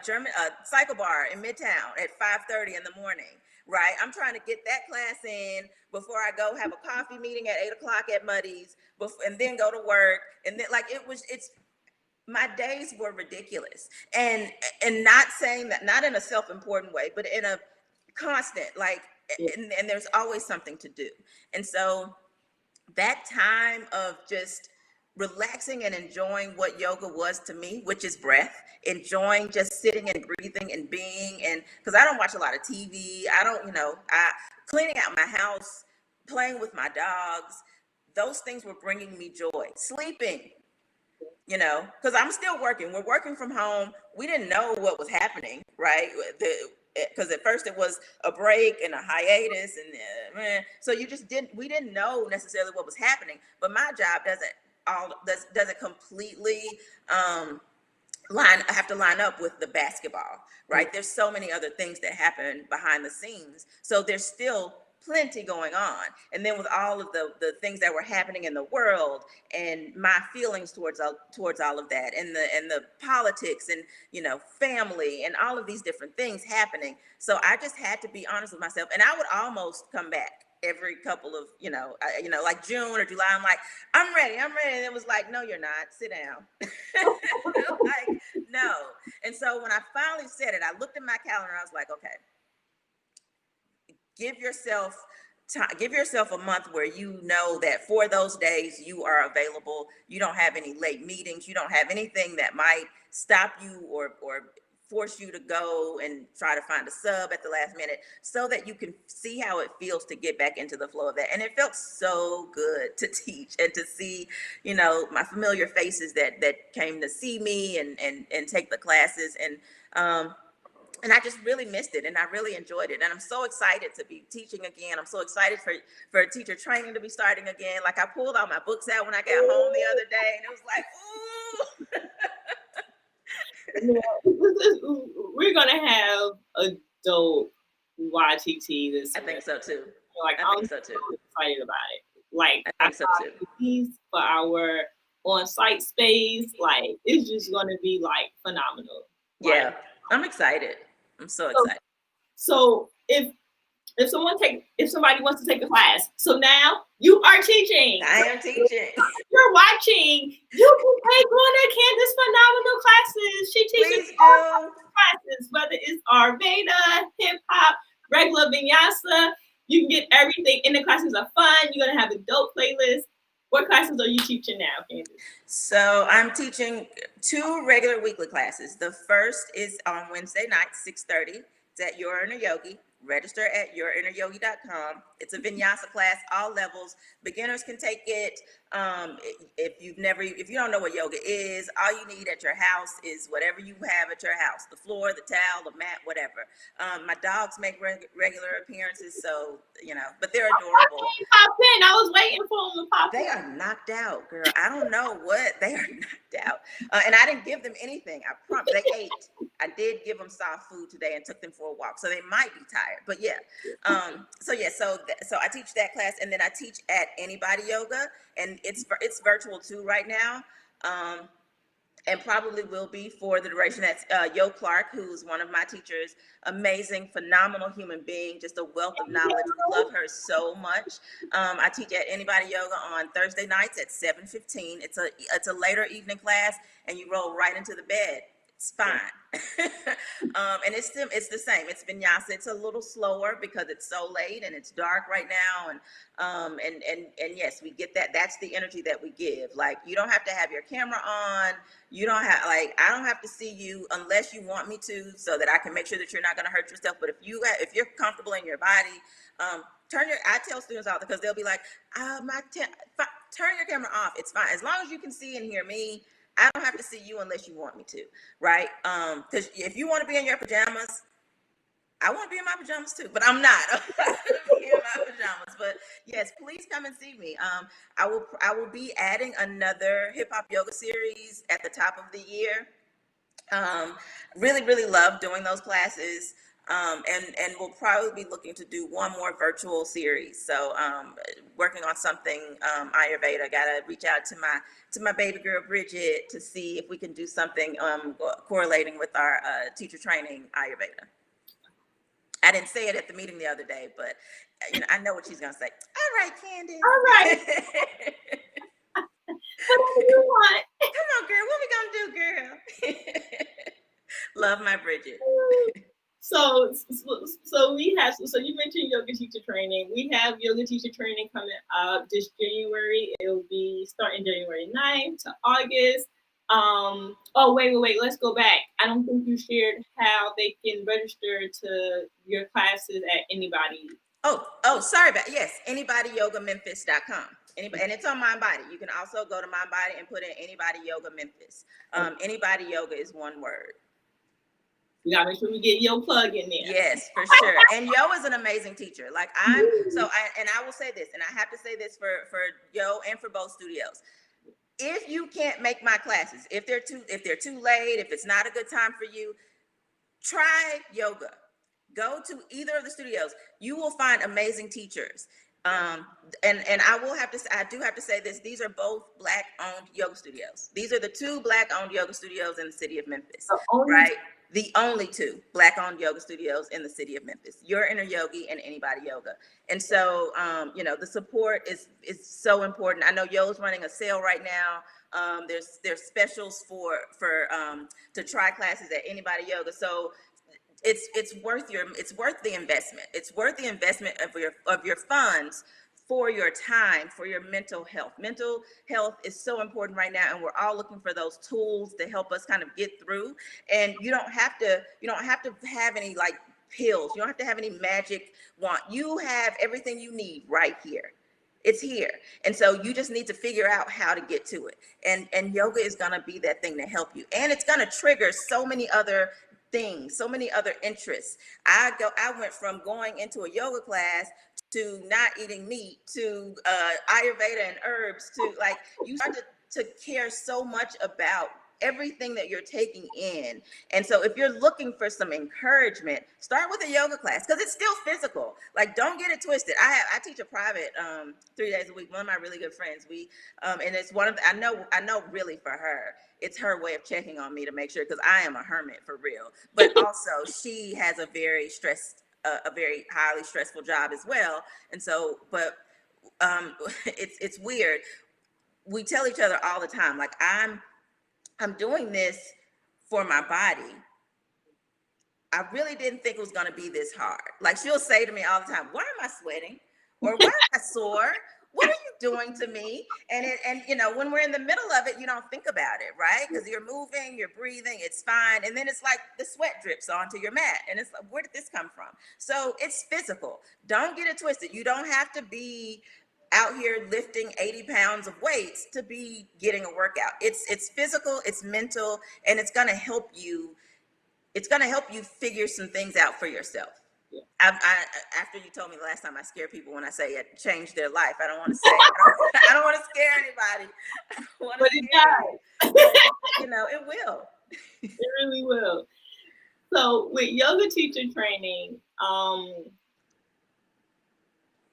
German cycle bar in Midtown at 5:30 in the morning, right? I'm trying to get that class in before I go have a coffee meeting at 8 o'clock at Muddy's, and then go to work. And then, like, my days were ridiculous. And not saying that, not in a self-important way, but in a constant, like, and there's always something to do. And so that time of just relaxing and enjoying what yoga was to me, which is breath, enjoying just sitting and breathing and being, and because I don't watch a lot of TV, I don't, cleaning out my house, playing with my dogs, those things were bringing me joy. Sleeping, because I'm still working. We're working from home. We didn't know what was happening, right? Because at first it was a break and a hiatus, and so we didn't know necessarily what was happening. But my job doesn't completely have to line up with the basketball, right? There's so many other things that happen behind the scenes, so there's still plenty going on. And then with all of the things that were happening in the world, and my feelings towards all of that, and the politics, and family, and all of these different things happening. So I just had to be honest with myself, and I would almost come back every couple of like June or July. I'm like, I'm ready, and it was like, no, you're not. Sit down. Like, no. And so when I finally said it, I looked at my calendar and I was like, okay, give yourself time, give yourself a month where that for those days you are available. You don't have any late meetings. You don't have anything that might stop you or force you to go and try to find a sub at the last minute, so that you can see how it feels to get back into the flow of that. And it felt so good to teach and to see, my familiar faces that came to see me and take the classes. And I just really missed it, and I really enjoyed it. And I'm so excited to be teaching again. I'm so excited for teacher training to be starting again. Like, I pulled all my books out when I got home the other day, and it was like, ooh. We're gonna have adult YTT this I think so too. Like, I I'm think so too. excited about it. Like, I think so too. For our on-site space, like, it's just gonna be like phenomenal. Yeah, like, I'm excited. I'm so excited. So if somebody wants to take a class, so now you are teaching. I am teaching. You're watching. You can take one of Kandace phenomenal classes. She teaches all classes, whether it's Ayurveda, hip hop, regular vinyasa, You can get everything, and the classes are fun. You're gonna have a dope playlist. What classes are you teaching now, Kandace? So I'm teaching 2 regular weekly classes. The first is on Wednesday night, 6:30. It's at Your Inner Yogi. Register at yourinneryogi.com. It's a vinyasa class, all levels. Beginners can take it. If you don't know what yoga is, all you need at your house is whatever you have at your house: the floor, the towel, the mat, whatever. My dogs make regular appearances, so but they're adorable. Pop in. I was waiting for them to pop in. They are knocked out, girl. I don't know what they are knocked out, and I didn't give them anything. I promise. They ate. I did give them soft food today and took them for a walk, so they might be tired. But yeah, so I teach that class, and then I teach at Anybody Yoga, and it's virtual too right now. And probably will be for the duration. That's Yo Clark, who's one of my teachers, amazing, phenomenal human being, just a wealth of knowledge. We love her so much. I teach at Anybody Yoga on Thursday nights at 7:15. It's a later evening class, and you roll right into the bed. It's fine. And it's the same. It's vinyasa. It's a little slower because it's so late and it's dark right now. And yes, we get that. That's the energy that we give. Like, you don't have to have your camera on. You don't have, like, I don't have to see you unless you want me to, so that I can make sure that you're not going to hurt yourself. But if you're comfortable in your body, I tell students all, because they'll be like, turn your camera off. It's fine. As long as you can see and hear me, I don't have to see you unless you want me to, right? Because if you want to be in your pajamas, I want to be in my pajamas too, but I'm not. I'm not gonna be in my pajamas. But yes, please come and see me. I will be adding another hip hop yoga series at the top of the year. Really love doing those classes. And we'll probably be looking to do one more virtual series. So working on something Ayurveda. Got to reach out to my baby girl Bridget to see if we can do something correlating with our teacher training Ayurveda. I didn't say it at the meeting the other day, but I know what she's gonna say. All right, Kandace. All right. What do you want? Come on, girl. What we gonna do, girl? Love my Bridget. So you mentioned yoga teacher training. We have yoga teacher training coming up this January. It'll be starting January 9th to August. Oh, wait. Let's go back. I don't think you shared how they can register to your classes at Anybody. Oh, sorry about yes. AnybodyYogaMemphis.com. And it's on MindBody. You can also go to MindBody and put in Anybody Yoga Memphis. Anybody Yoga is one word. We gotta make sure we get Yo plug in there. Yes, for sure. And Yo is an amazing teacher. Like I will say this, and I have to say this for Yo and for both studios. If you can't make my classes, if they're too late, if it's not a good time for you, try yoga. Go to either of the studios. You will find amazing teachers. And I do have to say this. These are both Black-owned yoga studios. These are the 2 Black-owned yoga studios in the city of Memphis, right? The only 2 Black-owned yoga studios in the city of Memphis. Your Inner Yogi and Anybody Yoga. And so, the support is so important. I know Yo's running a sale right now. There's specials for to try classes at Anybody Yoga. So it's worth the investment. It's worth the investment of your funds for your time, for your mental health. Mental health is so important right now, and we're all looking for those tools to help us kind of get through. And you don't have to have any like pills. You don't have to have any magic wand. You have everything you need right here. It's here. And so you just need to figure out how to get to it. And yoga is going to be that thing to help you. And it's going to trigger so many other things, so many other interests. I went from going into a yoga class to not eating meat to Ayurveda and herbs to, like, you start to care so much about everything that you're taking in. And so if you're looking for some encouragement, start with a yoga class, because it's still physical. Like, don't get it twisted. I teach a private 3 days a week. One of my really good friends, and it's one of the, I know really for her, it's her way of checking on me to make sure, because I am a hermit for real. But also she has a very highly stressful job as well. And so, but it's weird. We tell each other all the time, like, I'm doing this for my body. I really didn't think it was going to be this hard. Like she'll say to me all the time, why am I sweating? Or why am I sore? What are you doing to me? And you know, when we're in the middle of it, you don't think about it, right? Because you're moving, you're breathing, it's fine. And then it's like the sweat drips onto your mat. And it's like, where did this come from? So it's physical. Don't get it twisted. You don't have to be out here lifting 80 pounds of weights to be getting a workout. It's physical, it's mental, and it's gonna help you. It's gonna help you figure some things out for yourself. Yeah. After you told me the last time I scare people when I say it changed their life, I don't want to say I don't want to scare anybody. But it does. But, you know, it will. It really will. So with yoga teacher training,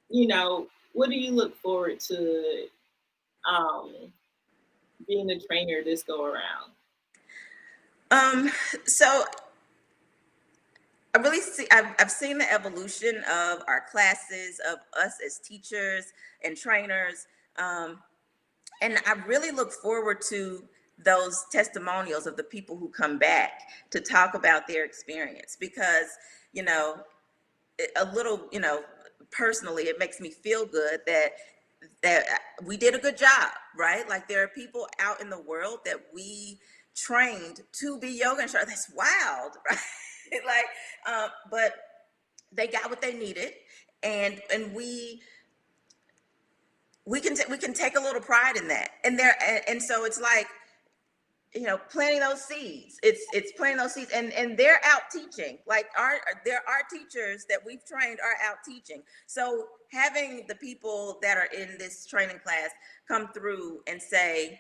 you know, what do you look forward to being a trainer this go around? So I really see, I've seen the evolution of our classes, of us as teachers and trainers. And I really look forward to those testimonials of the people who come back to talk about their experience, because, you know, a little, you know, personally, it makes me feel good that we did a good job, right? Like there are people out in the world that we trained to be yoga instructors. That's wild, right? Like, but they got what they needed, and we can take a little pride in that. And so it's like, you know, planting those seeds. It's planting those seeds, and they're out teaching. Like there are teachers that we've trained are out teaching. So having the people that are in this training class come through and say,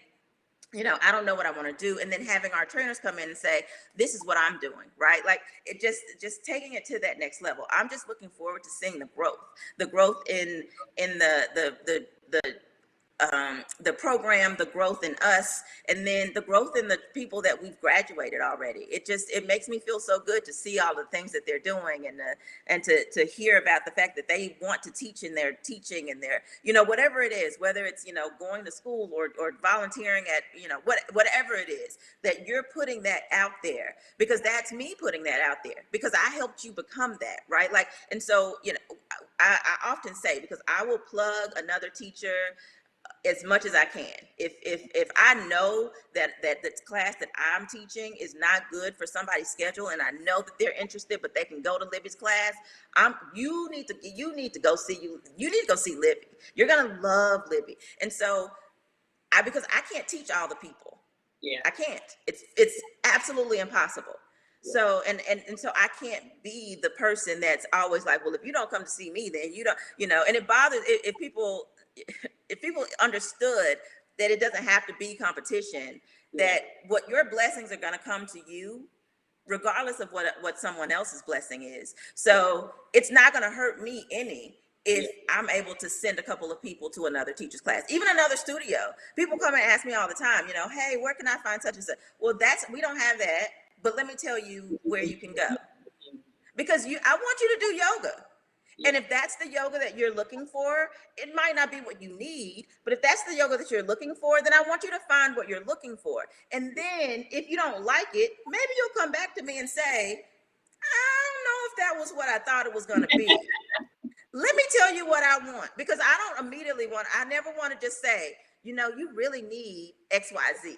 you know, I don't know what I want to do, and then having our trainers come in and say, this is what I'm doing, right? Like it just taking it to that next level. I'm just looking forward to seeing the growth in the program, the growth in us, and then the growth in the people that we've graduated already. It makes me feel so good to see all the things that they're doing, and to hear about the fact that they want to teach, and they're teaching, and they're, you know, whatever it is, whether it's, you know, going to school or volunteering at, you know, whatever it is, that you're putting that out there, because that's me putting that out there, because I helped you become that, right? Like, and so, you know, I often say, because I will plug another teacher as much as I can. If I know that the class that I'm teaching is not good for somebody's schedule, and I know that they're interested, but they can go to Libby's class, you need to go see Libby. You're gonna love Libby. And so because I can't teach all the people. Yeah. I can't. It's absolutely impossible. So and so I can't be the person that's always like, well, if you don't come to see me, then you don't, you know. And it bothers if people understood that it doesn't have to be competition, that what your blessings are going to come to you regardless of what someone else's blessing is. So it's not going to hurt me any if I'm able to send a couple of people to another teacher's class, even another studio. People come and ask me all the time, you know, hey, where can I find such and such? Well, we don't have that, but let me tell you where you can go, because I want you to do yoga. And if that's the yoga that you're looking for, it might not be what you need, but if that's the yoga that you're looking for, then I want you to find what you're looking for. And then if you don't like it, maybe you'll come back to me and say, I don't know if that was what I thought it was going to be. Let me tell you what I want, because I never want to just say, you know, you really need XYZ,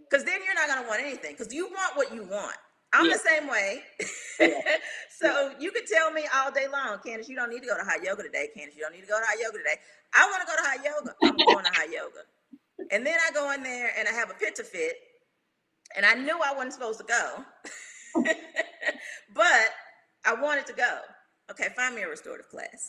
because then you're not going to want anything, because you want what you want. I'm the same way. So you could tell me all day long, Kandace, you don't need to go to hot yoga today. Kandace, you don't need to go to hot yoga today. I want to go to hot yoga. I'm going to hot yoga. And then I go in there and I have a pitta fit, and I knew I wasn't supposed to go, but I wanted to go. Okay, find me a restorative class.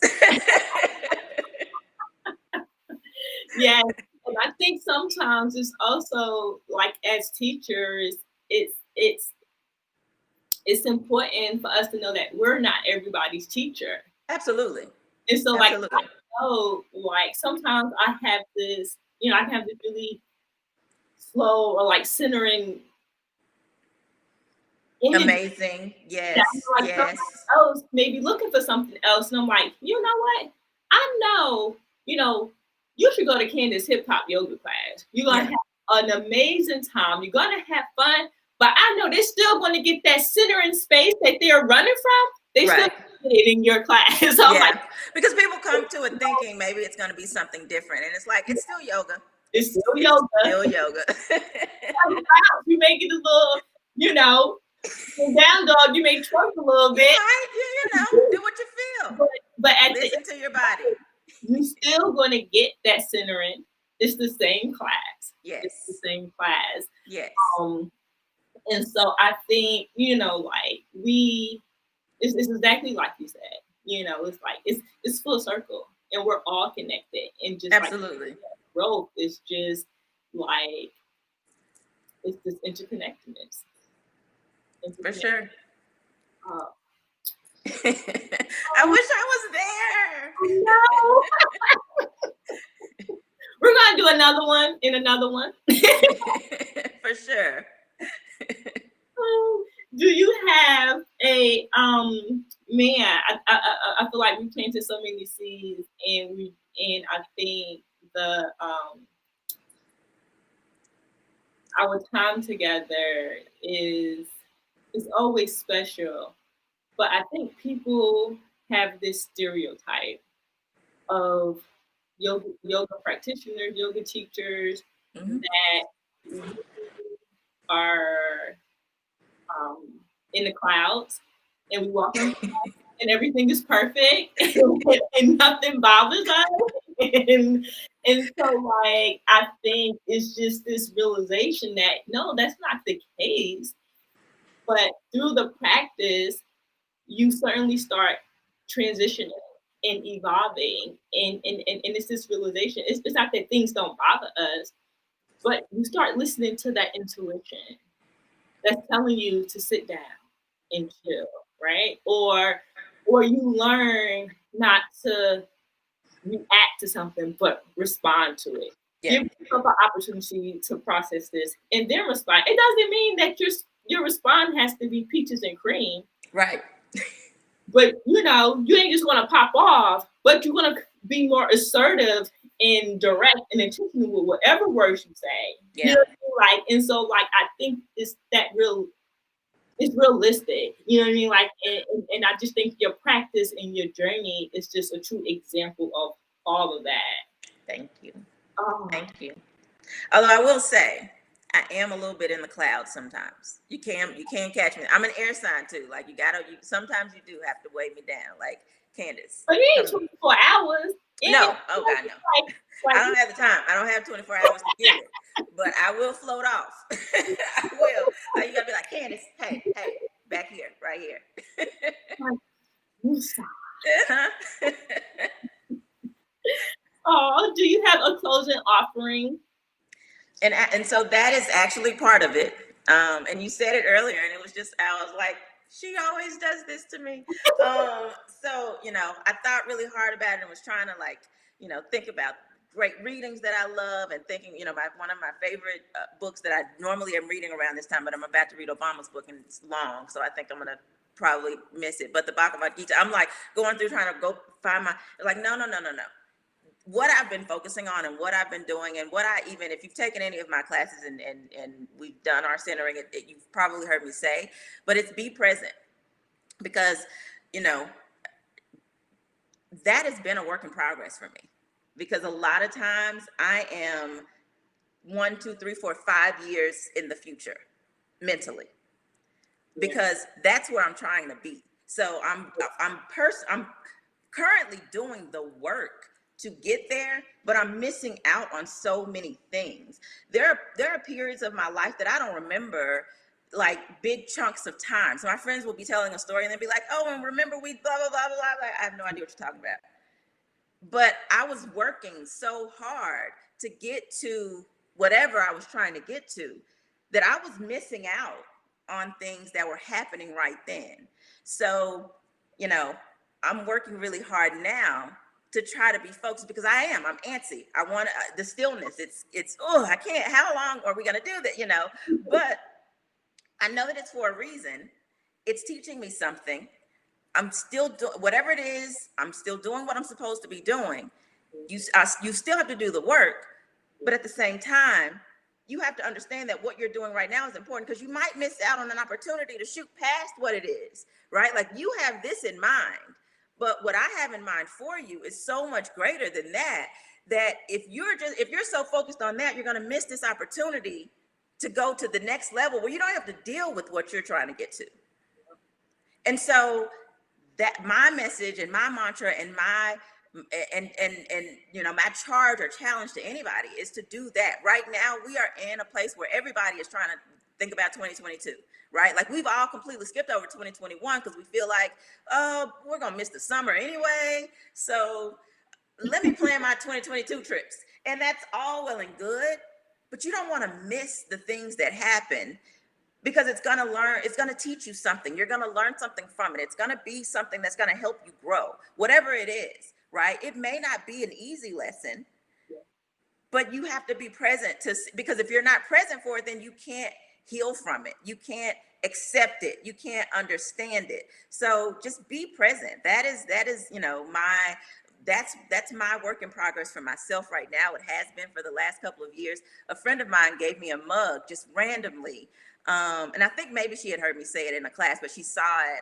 Yeah. And I think sometimes it's also like, as teachers, it's important for us to know that we're not everybody's teacher. Absolutely. And so like, I know, like sometimes I have this, you know, I have this really slow or like centering energy. Amazing. Yes. Like yes. else maybe looking for something else. And I'm like, you know what? I know, you know, you should go to Kandace hip hop yoga class. You're gonna have an amazing time. You're gonna have fun, but I know they're still going to get that centering space that they're running from. They still Right. get it in your class. So I'm Yeah, like, because people come to it thinking maybe it's going to be something different, and it's like it's still yoga. it's still It's yoga. still yoga. You may get a little, you know, down dog. You may twerk a little You bit, might, you know, do what you feel. but at the Listen to your body. you still going to get that centering. It's the same class. Yes. It's the same class. Yes. And so I think, you know, like it's exactly like you said. You know, it's like it's full circle, and we're all connected, and just Absolutely. Like growth is just like it's this interconnectedness. For sure. Uh, I wish I was there. no. We're gonna do another one in another one. For sure. Do you have a man? I feel like we planted so many seeds, and I think the our time together is always special. But I think people have this stereotype of yoga practitioners, yoga teachers that are in the clouds, and we walk on and everything is perfect and nothing bothers us. And so like I think it's just this realization that no, that's not the case. But through the practice, you certainly start transitioning and evolving. And it's this realization. It's not that things don't bother us, but you start listening to that intuition that's telling you to sit down and chill, right? Or you learn not to react to something, but respond to it. Yeah. Give yourself an opportunity to process this and then respond. It doesn't mean that your response has to be peaches and cream. Right. But you know, you ain't just gonna pop off, but you're gonna be more assertive and direct and intentional with whatever words you say. Yeah. You know what I mean? Like, and so like I think it's realistic. You know what I mean? Like, and I just think your practice and your journey is just a true example of all of that. Thank you. Oh. Thank you. Although I will say, I am a little bit in the clouds sometimes. You can catch me. I'm an air sign too. Like sometimes you do have to weigh me down, like Kandace. But you ain't 24 hours. No, oh God, no. I don't have the time. I don't have 24 hours to give it. But I will float off. I will. You gotta be like, Kandace, hey, back here, right here. Oh, do you have a closing offering? And so that is actually part of it. And you said it earlier, and it was just, I was like, she always does this to me. So, you know, I thought really hard about it and was trying to think about great readings that I love and thinking, one of my favorite books that I normally am reading around this time, but I'm about to read Obama's book and it's long. So I think I'm going to probably miss it. But the Bhagavad Gita, I'm like going through trying to go find no. What I've been focusing on and what I've been doing and if you've taken any of my classes and we've done our centering, you've probably heard me say, but it's be present, because, that has been a work in progress for me, because a lot of times I am 1, 2, 3, 4, 5 years in the future mentally, because that's where I'm trying to be. So I'm currently doing the work to get there, but I'm missing out on so many things. There are periods of my life that I don't remember, like big chunks of time. So my friends will be telling a story and they'll be like, oh, and remember we blah, blah, blah, blah, blah. I have no idea what you're talking about. But I was working so hard to get to whatever I was trying to get to that I was missing out on things that were happening right then. So, I'm working really hard now to try to be focused, because I'm antsy. I want the stillness. I can't, how long are we going to do that? But I know that it's for a reason. It's teaching me something. I'm still doing whatever it is. I'm still doing what I'm supposed to be doing. You still have to do the work, but at the same time, you have to understand that what you're doing right now is important, because you might miss out on an opportunity to shoot past what it is, right? Like, you have this in mind, but what I have in mind for you is so much greater than that, that if you're so focused on that, you're going to miss this opportunity to go to the next level where you don't have to deal with what you're trying to get to. And so that my message and my mantra and my my charge or challenge to anybody is to do that. Right now, we are in a place where everybody is trying to think about 2022, right? Like, we've all completely skipped over 2021 because we feel like, oh, we're gonna miss the summer anyway, so let me plan my 2022 trips. And that's all well and good, but you don't want to miss the things that happen, because it's going to teach you something. You're going to learn something from it. It's going to be something that's going to help you grow, whatever it is, right? It may not be an easy lesson, but you have to be present because if you're not present for it, then you can't heal from it. You can't accept it. You can't understand it. So just be present. That is, that's my work in progress for myself right now. It has been for the last couple of years. A friend of mine gave me a mug just randomly. And I think maybe she had heard me say it in a class, but she saw it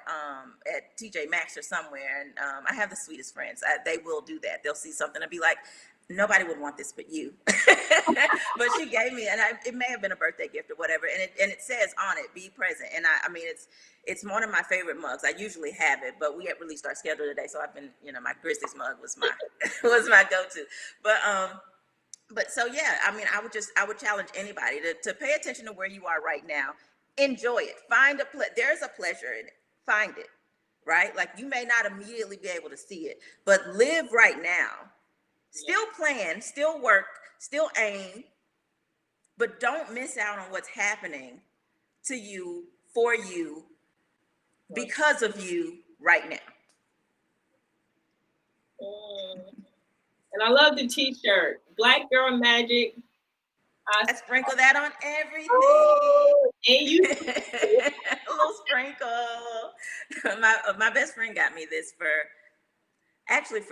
at TJ Maxx or somewhere. And I have the sweetest friends. They will do that. They'll see something and be like, nobody would want this but you. But she gave me, and it may have been a birthday gift or whatever. And it says on it, be present. And I mean, it's one of my favorite mugs. I usually have it, but we had released our schedule today. So I've been, my Grizzlies mug was my, go-to. But so, yeah, I mean, I would challenge anybody to pay attention to where you are right now. Enjoy it. Find there's a pleasure in it. Find it, right? Like, you may not immediately be able to see it, but live right now. Still plan, still work, still aim, but don't miss out on what's happening to you, for you, because of you right now. And I love the t-shirt, Black Girl Magic. I sprinkle that on everything. Oh, and you a little sprinkle. My best friend got me this for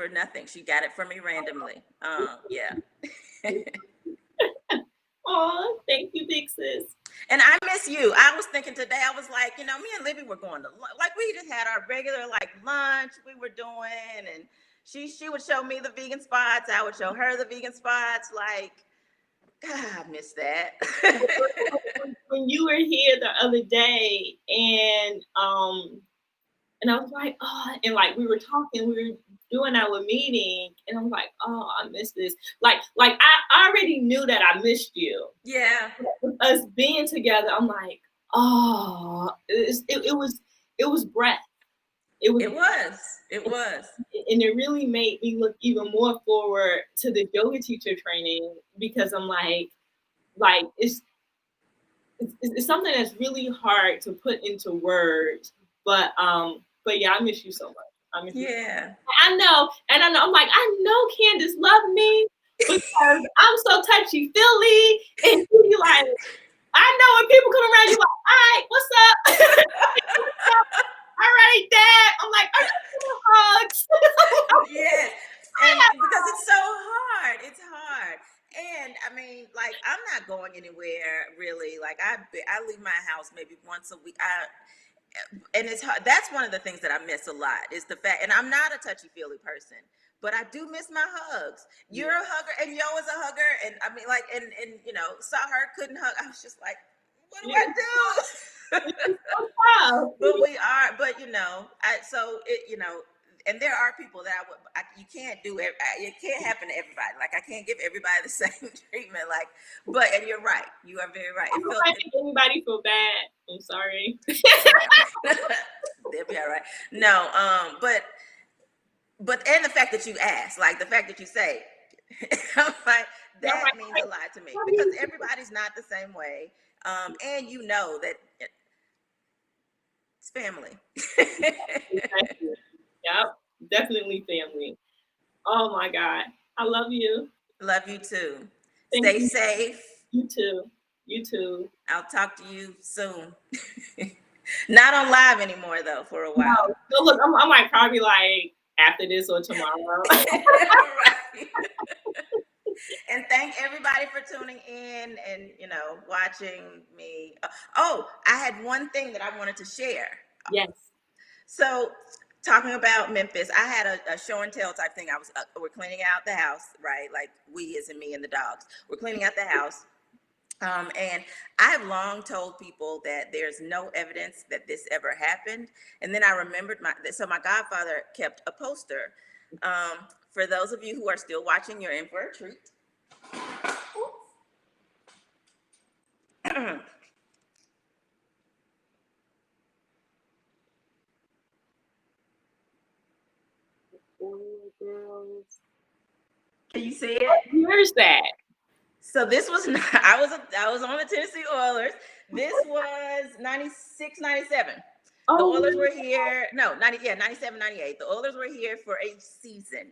nothing. She got it for me randomly. Yeah. Oh, thank you, big sis. And I miss you. I was thinking today, I was like, me and Libby were going to, like, we just had our regular, like, lunch we were doing, and she would show me the vegan spots. I would show her the vegan spots. Like, God, I miss that. When you were here the other day, and I was like, oh, and like we were talking, we were doing our meeting, and I'm like, oh, I miss this. Like I already knew that I missed you. Yeah. Us being together, I'm like, oh, it was breath. It was. And it really made me look even more forward to the yoga teacher training, because I'm like it's something that's really hard to put into words. But yeah, I miss you so much. I miss you. I know. I'm like, I know Kandace loved me because I'm so touchy feely, and you like, I know when people come around, you like, all right, what's up? All right, Dad. I'm like, are you hugs? Yes. And because it's so hard. It's hard. And I mean, like, I'm not going anywhere really. Like, I leave my house maybe once a week. And it's hard. That's one of the things that I miss a lot, is the fact, and I'm not a touchy-feely person, but I do miss my hugs. You're a hugger, and Yo is a hugger, and I mean, like, and saw her, couldn't hug. I was just like, what do I do? But and there are people that you can't do it. It can't happen to everybody. Like, I can't give everybody the same treatment. Like, and you're right. You are very right. I don't make anybody feel bad. I'm sorry. They'll be all right. No, but and the fact that you ask, like the fact that you say, I'm like, that means a lot to me, because everybody's not the same way. And you know that it's family. Yep, definitely family. Oh my God, I love you. Love you too. Stay safe. You too. I'll talk to you soon. Not on live anymore though, for a while. No, look, I might probably like after this or tomorrow. Right. And thank everybody for tuning in and watching me. Oh, I had one thing that I wanted to share. Yes. So, talking about Memphis, I had a show and tell type thing. We're cleaning out the house, right? Like we, as in me and the dogs. We're cleaning out the house. And I've long told people that there's no evidence that this ever happened. And then I remembered my godfather kept a poster. For those of you who are still watching, you're in for a treat. Can you see it? Where's that? So this was not, I was on the Tennessee Oilers. This was 96, 97. The Oilers were here. No, 97, 98. The Oilers were here for a season.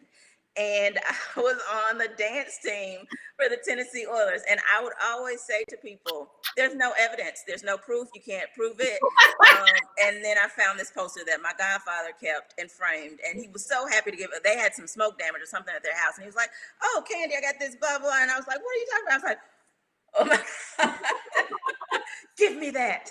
And I was on the dance team for the Tennessee Oilers. And I would always say to people, there's no evidence. There's no proof. You can't prove it. And then I found this poster that my godfather kept and framed. And he was so happy to give it. They had some smoke damage or something at their house. And he was like, oh, Candy, I got this blah, blah. And I was like, what are you talking about? I was like, oh my God, give me that.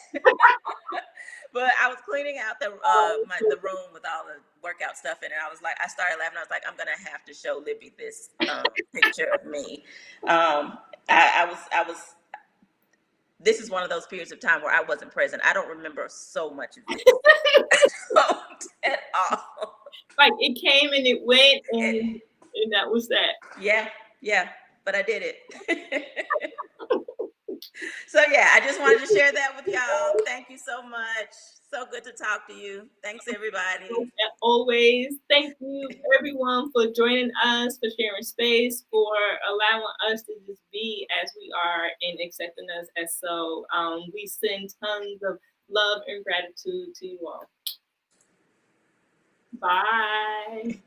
But I was cleaning out the room with all the workout stuff in it. I started laughing. I was like, I'm gonna have to show Libby this picture of me. I was. This is one of those periods of time where I wasn't present. I don't remember so much of this at all. Like it came and it went, and that was that. Yeah. But I did it. So yeah, I just wanted to share that with y'all. Thank you so much. So good to talk to you. Thanks everybody. Always. Thank you everyone for joining us, for sharing space, for allowing us to just be as we are and accepting us as so. We send tons of love and gratitude to you all. Bye.